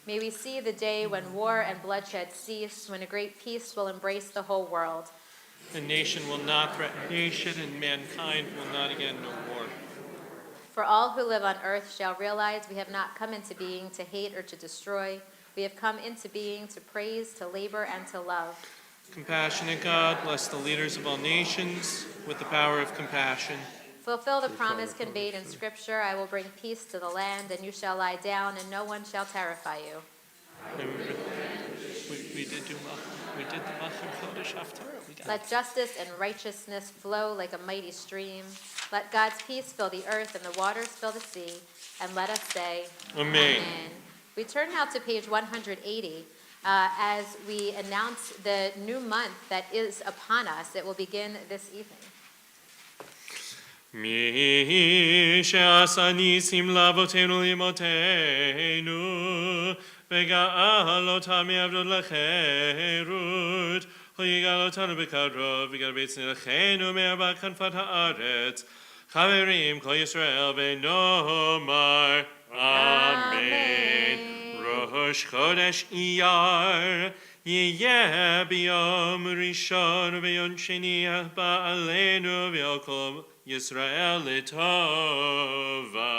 May we see the day when war and bloodshed cease, when a great peace will embrace the whole world. The nation will not threaten nation, and mankind will not again know war. For all who live on earth shall realize we have not come into being to hate or to destroy. We have come into being to praise, to labor, and to love. Compassionate God, bless the leaders of all nations with the power of compassion. Fulfill the promise conveyed in Scripture. I will bring peace to the land, and you shall lie down, and no one shall terrify you. We did the Machar Chodesh Haftarah. Let justice and righteousness flow like a mighty stream. Let God's peace fill the earth and the waters fill the sea. And let us say, Amen. Amen. We turn now to page 180 as we announce the new month that is upon us. It will begin this evening. Mi she'asa nisim lavotenu limotenu v'ga'alotam yavdod lecherut hoyigalotanu b'karov v'garbetzin lechenu me'arba kanfat ha'aretz chaverim kol Yisrael v'nomar Amen. Rosh Chodesh Iyar Yeh b'yom rishon v'yom sheni haba aleinu v'al kol Yisrael l'tova.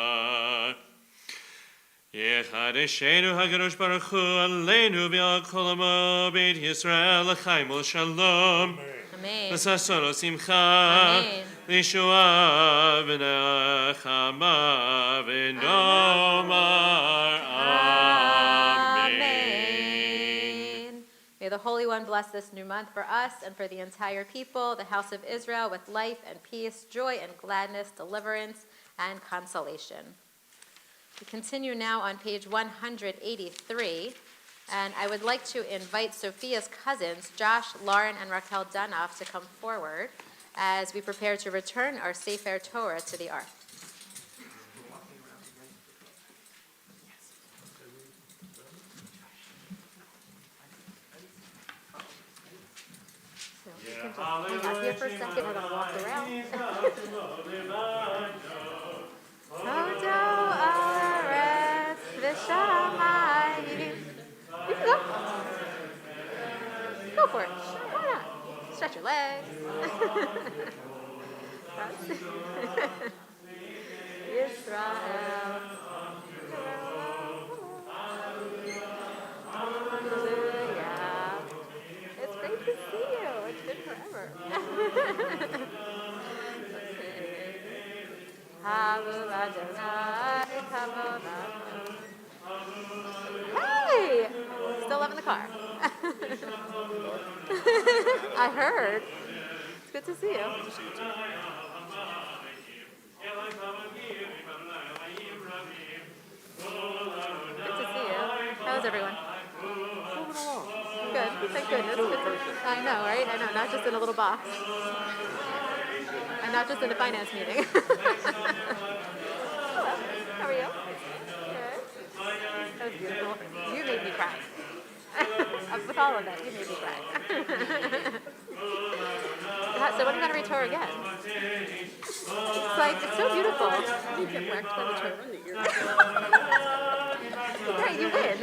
Yechadeshenu HaKadosh Baruch Hu aleinu v'al kol amo beit Yisrael l'chaim u'shalom. Amen. L'sason u'simcha. Amen. L'shua v'nechama v'nomar Amen. May the Holy One bless this new month for us and for the entire people, the house of Israel, with life and peace, joy and gladness, deliverance and consolation. We continue now on page 183, and I would like to invite Sophia's cousins, Josh, Lauren, and Raquel Dunoff, to come forward as we prepare to return our Sefer Torah to the Ark. Hang out here for a second. We're going to walk around. Hodo Aretz V'Shamayim. You can go. Go for it. Sure, why not? Stretch your legs. Yisrael. Hallelujah. to see you. It's been forever. Hey! Still loving the car. I heard. It's good to see you. Good to see you. How's everyone? Good. Thank goodness. I know, right? I know. Not just in a little box. And not just in a finance meeting. Hello. How are you? Good. That was beautiful. You made me cry. With all of that, you made me cry. So when are you going to read Torah again? It's like, it's so beautiful. You get whacked by the Torah in the ear. Right, you win.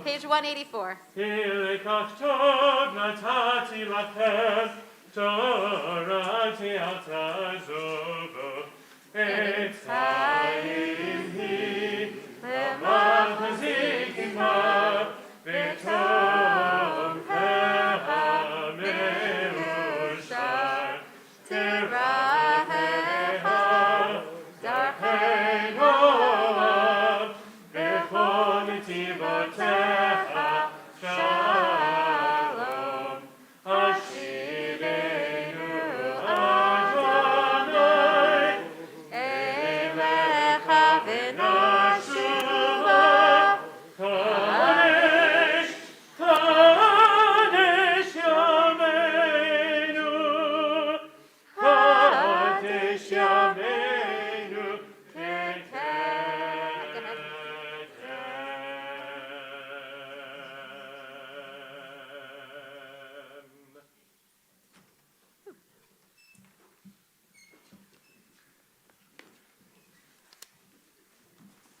Page 184.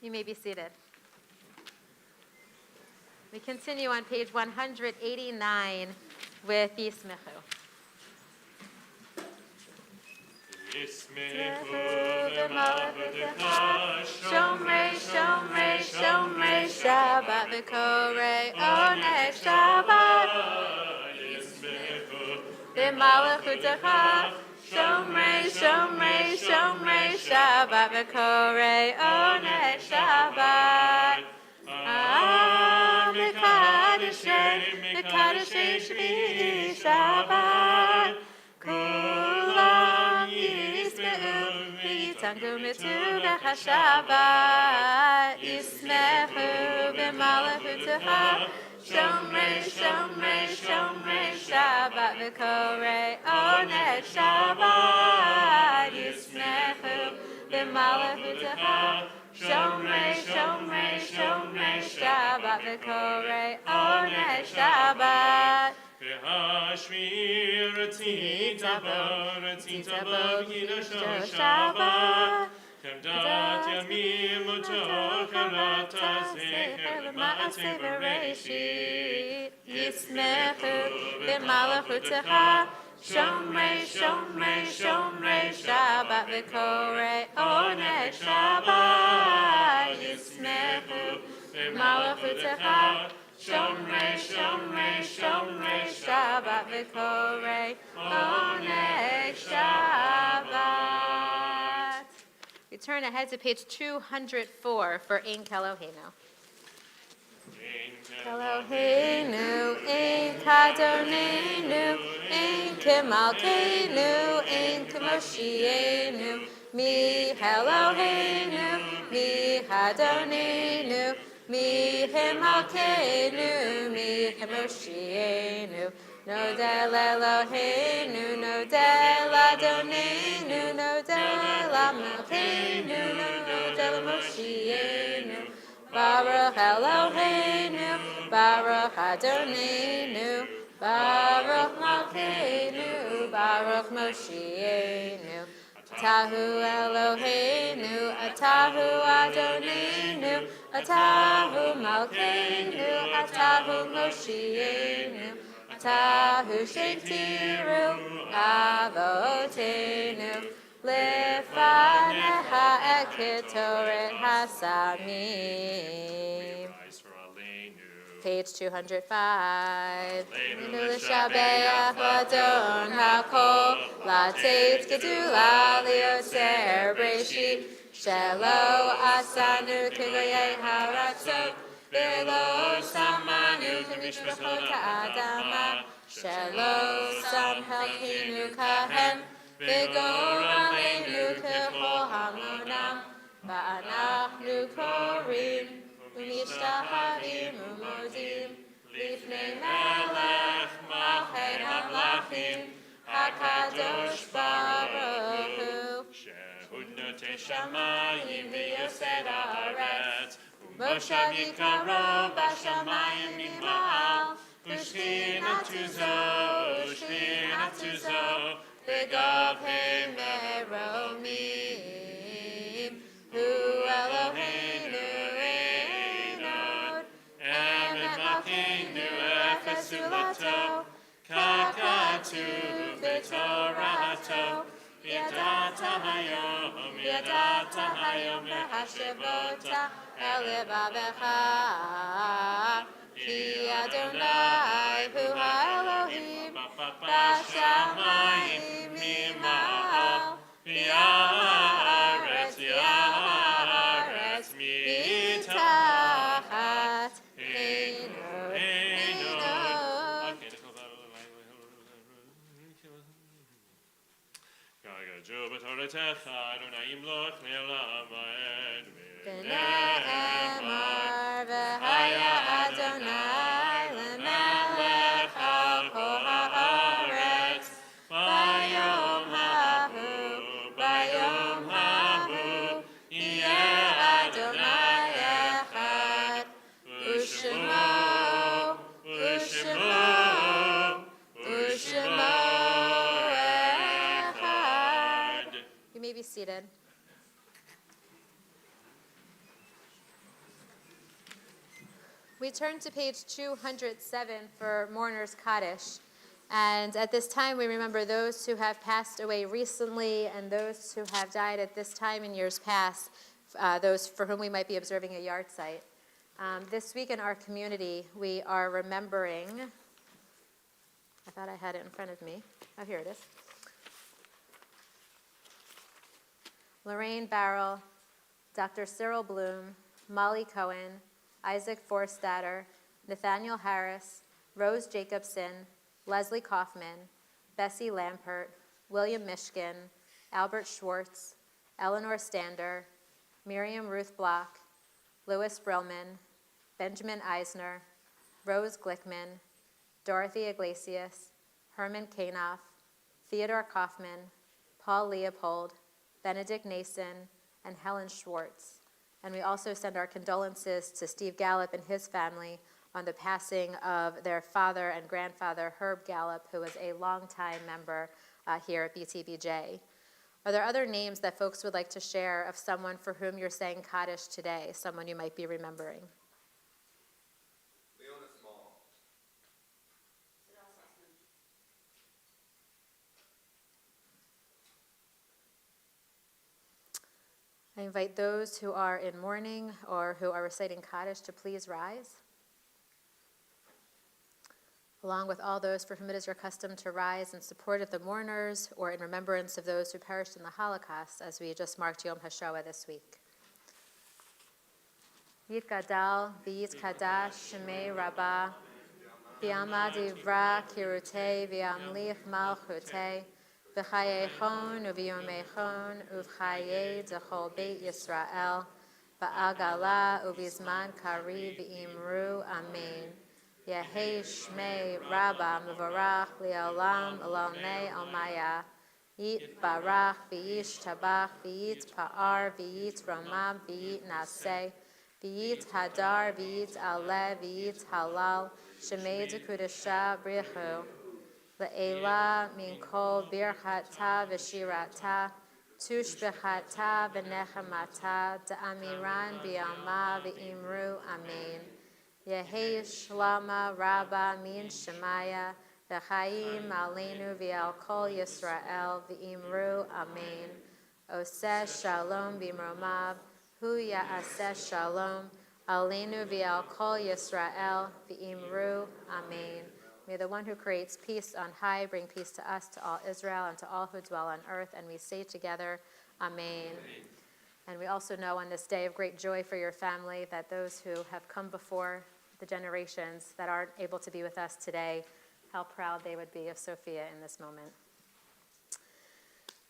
You may be seated. We continue on page 189 with Yismechu. Shomrei, Shomrei, Shomrei, Shabbat v'korei onei Shabbat. B'malachutecha. Shomrei, Shomrei, Shomrei, Shabbat v'korei onei Shabbat. Mekadeshei Shvi'i Shabbat. Kulam yisme'u v'yitangu mituvech HaShabbat. Yismechu b'malachutecha. Shomrei, Shomrei, Shomrei, Shabbat v'korei onei Shabbat. Yismechu b'malachutecha. Shomrei, Shomrei, Shomrei, Shabbat v'korei onei Shabbat. V'hashvi ratzita bo v'kiddushto Shabbat. Kemdat yamim uto karata zecher l'ma'aseh b'reishit. Yismechu b'malachutecha. Shomrei, Shomrei, Shomrei, Shabbat v'korei onei Shabbat. Yismechu b'malachutecha. Shomrei, Shomrei, Shomrei, Shabbat v'korei onei Shabbat. We turn ahead to page 204 for Ein Keloheinu. Keloheinu, Ein Kadonenu, Ein Kemalkeinu, Ein Kemoshienu, Mi Eloheinu, Mi Hadonenu, Mi Himalkeinu, Mi Kemoshienu, Nodel Eloheinu, Nodel Adonenu, Nodel Amalkeinu, Nodel Moshienu, Baruch Eloheinu, Baruch Adonenu, Baruch Malkeinu, Baruch Moshienu. Atahu Eloheinu, Atahu Adonenu, Atahu Malkeinu, Atahu Moshienu, Atahu Shektiru, Avotenu, Lefaneha Ekitoret Hasamim. Rise for Aleinu. Page 205. Aleinu l'shabeach l'adon hakol, latet gedula liyoser breshit, shelo asanu kigoyei haratzot, velo samanu k'mishpachot ha'adama, shelo samhelkinu kahem, v'goraleinu k'chol hamonam, va'anachnu korim, ומשתחווים ומודים לפני מלך מלכי המלכים הקדוש ברוך הוא שהוא נוטה שמיים ויוסד הארץ ומושב יקרו בשמיים ממעל ושכינתו זו בגבי מרומים הוא אלוהינו Sulato, Kakatu, Vitorato, Yadata Hayom, Hashivota, Elivavecha, Ki Adonai, Hu Elohim, Bashamayim, Mimal, V'aretz, Mitachat, Adonai imloch le'olam va'ed V'ne'emar v'haya Adonai le'melech al kol haaretz bayom hahu yeh Adonai echad u'shemo echad. You may be seated. We turn to page 207 for Mourner's Kaddish. And at this time, we remember those who have passed away recently and those who have died at this time in years past, those for whom we might be observing a yard site. This week in our community, we are remembering, I thought I had it in front of me. Oh, here it is. Lorraine Barrel, Dr. Cyril Bloom, Molly Cohen, Isaac Forstatter, Nathaniel Harris, Rose Jacobson, Leslie Kaufman, Bessie Lampert, William Mishkin, Albert Schwartz, Eleanor Stander, Miriam Ruth Block, Louis Brillman, Benjamin Eisner, Rose Glickman, Dorothy Iglesias, Herman Kanoff, Theodore Kaufman, Paul Leopold, Benedict Nason, and Helen Schwartz. And we also send our condolences to Steve Gallup and his family on the passing of their father and grandfather, Herb Gallup, who was a longtime member here at BTBJ. Are there other names that folks would like to share of someone for whom you're saying Kaddish today, someone you might be remembering? I invite those who are in mourning or who are reciting Kaddish to please rise, along with all those for whom it is your custom to rise in support of the mourners or in remembrance of those who perished in the Holocaust, as we just marked Yom HaShoah this week. Yitgadal v'yitkadash shemei rabbah, v'yamad ivra kirutei v'yamlich malchutei, v'chayechon u'v'yomechon u'v'chayei d'chol beit Yisrael, v'agala u'v'zman kari v'imru amen. Yehei shmei rabba mevorach li'olam olnei almaya. Yit barach v'yish tabach v'yit pa'ar v'yit romam v'yit naseh v'yit hadar v'yit aleh v'yit halal shemei dekudesha brichu le'ela min kol birchata v'shirata Tushbechata v'nechamata da'amiran b'yalma v'imru amen. Yehi shlama rabba min shemaya v'chaim aleinu v'al kol Yisrael v'imru amen. Oseh shalom b'mromav hu ya'aseh shalom aleinu v'al kol Yisrael v'imru amen. May the one who creates peace on high bring peace to us, to all Israel, and to all who dwell on earth. And we say together, Amen. And we also know on this day of great joy for your family that those who have come before the generations that aren't able to be with us today, how proud they would be of Sophia in this moment.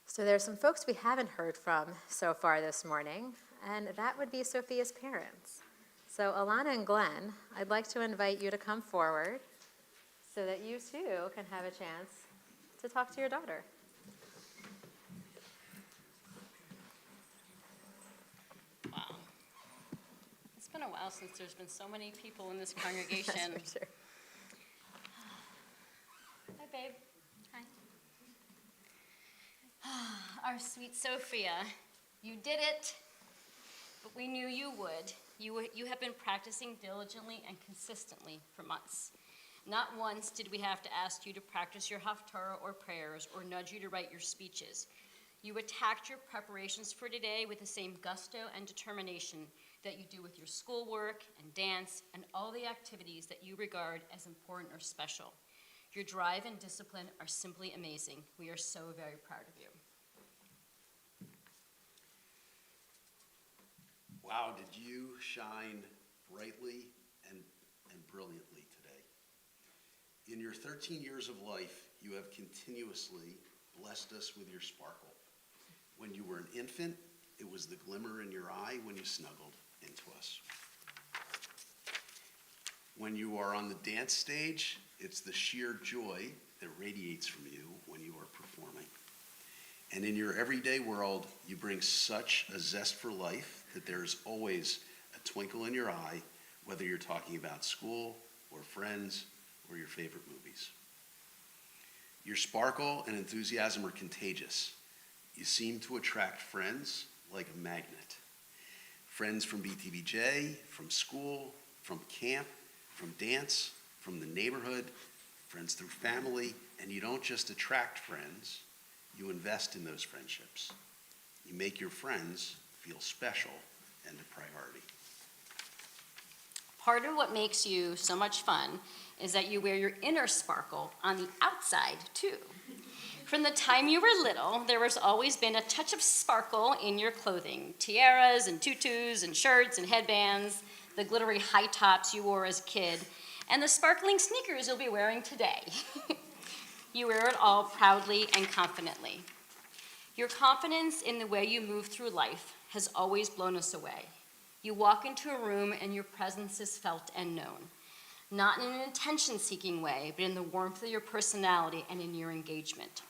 So there's some folks we haven't heard from so far this morning, and that would be Sophia's parents. So Alana and Glenn, I'd like to invite you to come forward so that you too can have a chance to talk to your daughter. Wow. It's been a while since there's been so many people in this congregation. That's for sure. Hi, babe. Hi. Our sweet Sophia, you did it, but we knew you would. You have been practicing diligently and consistently for months. Not once did we have to ask you to practice your haftarah or prayers or nudge you to write your speeches. You attacked your preparations for today with the same gusto and determination that you do with your schoolwork and dance and all the activities that you regard as important or special. Your drive and discipline are simply amazing. We are so very proud of you. Wow, did you shine brightly and brilliantly today. In your 13 years of life, you have continuously blessed us with your sparkle. When you were an infant, it was the glimmer in your eye when you snuggled into us. When you are on the dance stage, it's the sheer joy that radiates from you when you are performing. And in your everyday world, you bring such a zest for life that there's always a twinkle in your eye, whether you're talking about school or friends or your favorite movies. Your sparkle and enthusiasm are contagious. You seem to attract friends like a magnet. Friends from BTBJ, from school, from camp, from dance, from the neighborhood, friends through family, and you don't just attract friends, you invest in those friendships. You make your friends feel special and a priority. Part of what makes you so much fun is that you wear your inner sparkle on the outside, too. From the time you were little, there has always been a touch of sparkle in your clothing. Tiaras and tutus and shirts and headbands, the glittery high tops you wore as a kid, and the sparkling sneakers you'll be wearing today. You wear it all proudly and confidently. Your confidence in the way you move through life has always blown us away. You walk into a room and your presence is felt and known, not in an attention-seeking way, but in the warmth of your personality and in your engagement.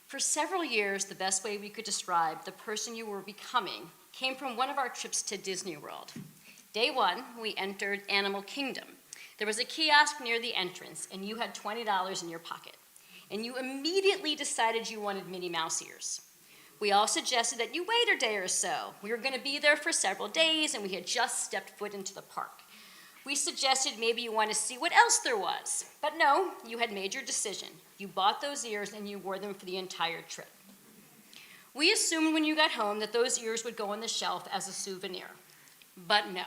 For several years, the best way we could describe the person you were becoming came from one of our trips to Disney World. Day one, we entered Animal Kingdom. There was a kiosk near the entrance, and you had $20 in your pocket. And you immediately decided you wanted Minnie Mouse ears. We all suggested that you wait a day or so. We were going to be there for several days, and we had just stepped foot into the park. We suggested maybe you want to see what else there was. But no, you had made your decision. You bought those ears, and you wore them for the entire trip. We assumed when you got home that those ears would go on the shelf as a souvenir. But no.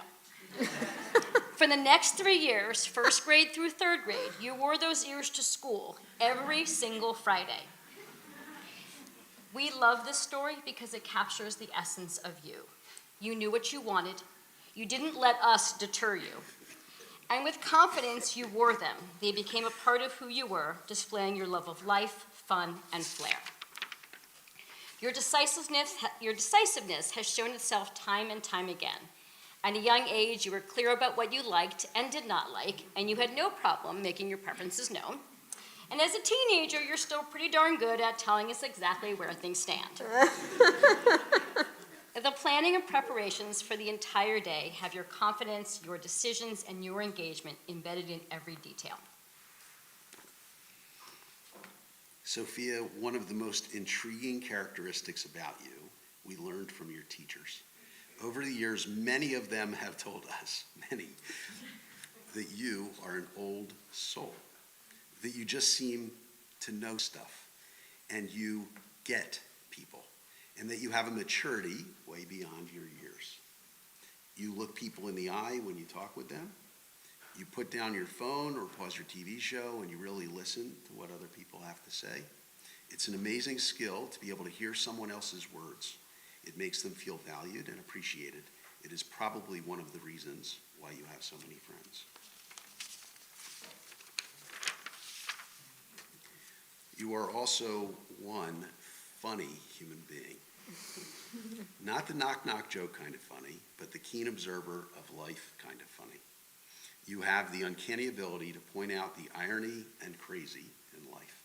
For the next 3 years, first grade through third grade, you wore those ears to school every single Friday. We love this story because it captures the essence of you. You knew what you wanted. You didn't let us deter you. And with confidence, you wore them. They became a part of who you were, displaying your love of life, fun, and flair. Your decisiveness has shown itself time and time again. At a young age, you were clear about what you liked and did not like, and you had no problem making your preferences known. And as a teenager, you're still pretty darn good at telling us exactly where things stand. The planning and preparations for the entire day have your confidence, your decisions, and your engagement embedded in every detail. Sophia, one of the most intriguing characteristics about you we learned from your teachers. Over the years, many of them have told us, that you are an old soul, that you just seem to know stuff, and you get people, and that you have a maturity way beyond your years. You look people in the eye when you talk with them. You put down your phone or pause your TV show and you really listen to what other people have to say. It's an amazing skill to be able to hear someone else's words. It makes them feel valued and appreciated. It is probably one of the reasons why you have so many friends. You are also one funny human being. Not the knock-knock joke kind of funny, but the keen observer of life kind of funny. You have the uncanny ability to point out the irony and crazy in life.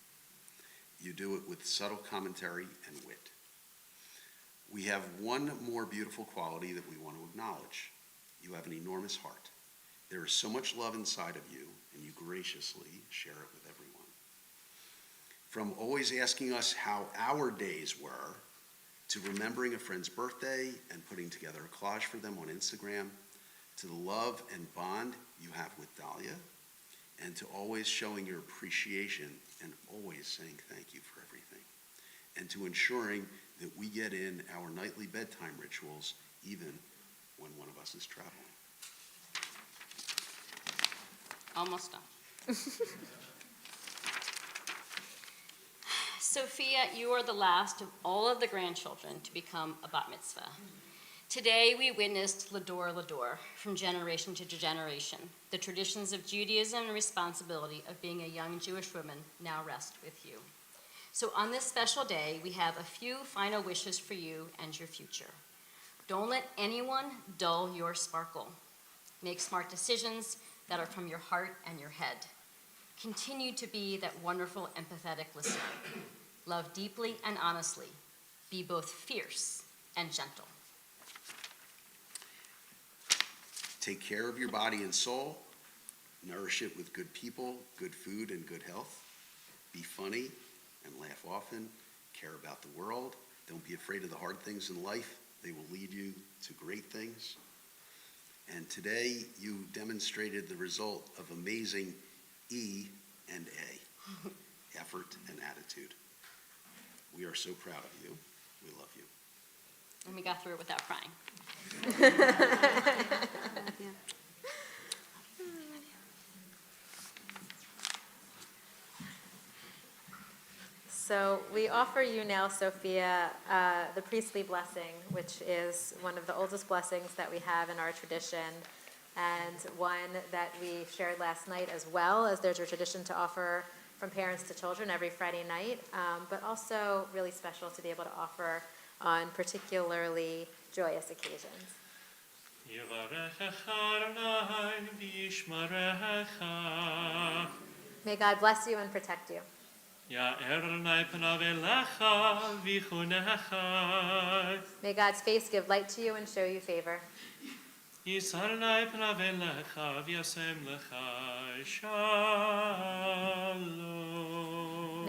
You do it with subtle commentary and wit. We have one more beautiful quality that we want to acknowledge. You have an enormous heart. There is so much love inside of you, and you graciously share it with everyone. From always asking us how our days were, to remembering a friend's birthday and putting together a collage for them on Instagram, to the love and bond you have with Dahlia, and to always showing your appreciation and always saying thank you for everything, and to ensuring that we get in our nightly bedtime rituals even when one of us is traveling. Almost done. Sophia, you are the last of all of the grandchildren to become a bat mitzvah. Today we witnessed Lador Lador, from generation to generation. The traditions of Judaism and responsibility of being a young Jewish woman now rest with you. So on this special day, we have a few final wishes for you and your future. Don't let anyone dull your sparkle. Make smart decisions that are from your heart and your head. Continue to be that wonderful, empathetic listener. Love deeply and honestly. Be both fierce and gentle. Take care of your body and soul. Nourish it with good people, good food, and good health. Be funny and laugh often. Care about the world. Don't be afraid of the hard things in life. They will lead you to great things. And today you demonstrated the result of amazing E and A, effort and attitude. We are so proud of you. We love you. And we got through it without crying. So we offer you now, Sophia, the priestly blessing, which is one of the oldest blessings that we have in our tradition, and one that we shared last night as well, as there's a tradition to offer from parents to children every Friday night, but also really special to be able to offer on particularly joyous occasions. May God bless you and protect you. May God's face give light to you and show you favor. May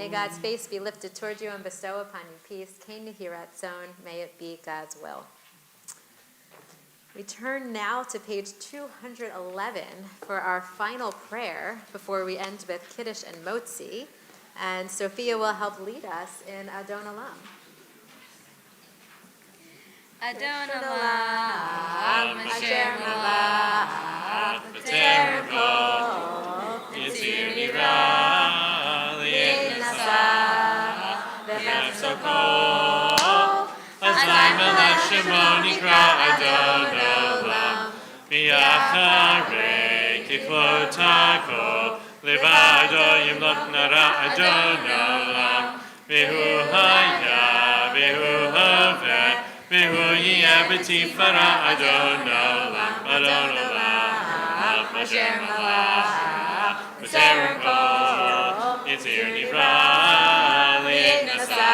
God's face be lifted toward you and bestow upon you peace. May it be God's will. We turn now to page 211 for our final prayer before we end with Kiddush and Motzi. And Sophia will help lead us in Adon Olam. Adon Olam, Asher malach v'terko, Yitzir nivra, v'nasa, v'nefsoko, Azai melech shemo nikra Adon Olam, v'yacharei kiflotako, Levado yimlot nara Adon Olam, V'hu haya, v'hu haveh, v'hu yiyeh b'tifara Adon Olam, Adon Olam, Asher malach, v'terem kol, Yitzir nivra, li'nasa,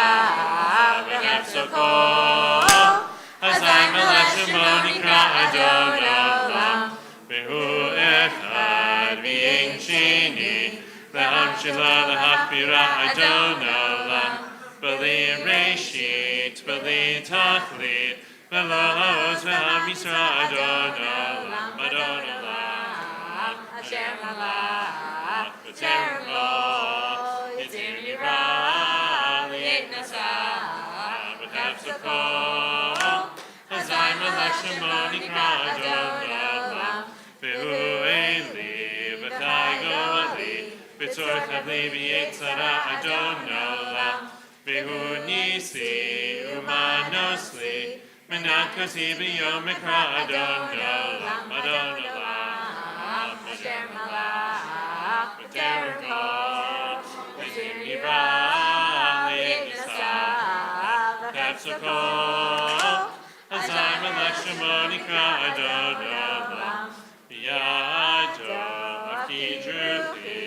v'nefso kol, Azai melech shemo nikra Adon Olam, v'hu echad v'yein sheni, V'ham shela l'hachbira Adon Olam, B'li Reshit, B'li Tachlit, V'lo Zvam Yisra Adon Olam, Adon Olam, Hashem Malach, B'terem Lo, Yitzir Yirah, Li'et Nasa, B'chefzakol, Hazai Malach Shemo Nikra Adon Olam, V'hu Eli, V'chai Go'ali, B'tzor Chavli B'yetzara Adon Olam, V'hu Nisi, Umanosli, Menakasi B'yom Mikra Adon Olam, Adon Olam, Asher Malach, B'terem Kol, V'zir Yirah, Li'et Nasa, V'chefzakol, Hazai Malach Shemo Nikra Adon Olam, V'yado, Afki Druchi,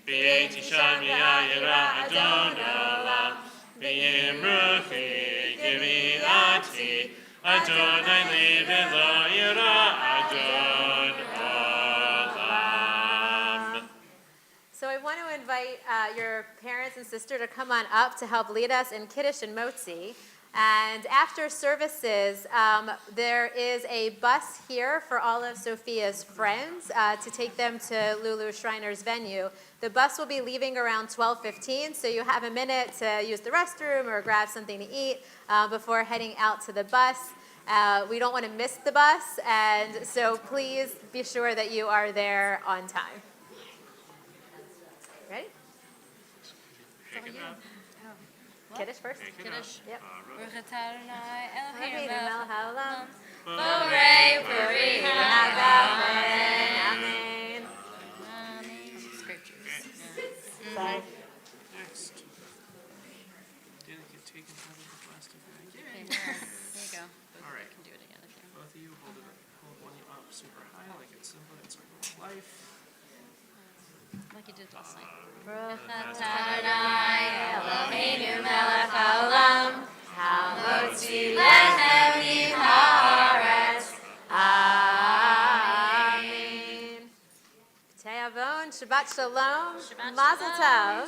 V'yeti Shad V'yayira Adon Olam, V'yimruchi, Givi'ati, Adonai li v'lo yira Adon Olam. So I want to invite your parents and sister to come on up to help lead us in Kiddush and Motzi. And after services, there is a bus here for all of Sophia's friends to take them to Lulu Shriner's venue. The bus will be leaving around 12:15, so you have a minute to use the restroom or grab something to eat before heading out to the bus. We don't want to miss the bus, and so please be sure that you are there on time. Ready? Kiddush first? Kiddush. Yep. Baruch atah Adonai Eloheinu Eloheinu melech haolam. Borei puri Amen. Scriptures. Sorry. Next. Did it get taken out of the plastic bag? Okay, there you go. All right. You can do it again if you want. Both of you hold one up super high like it's simple in circle of life. Like you did last night. Baruch Adonai Eloheinu melech haolam, hamotzi lechem min haaretz. Amen. B'tei Avon, Shabbat Shalom, Mazel Tov.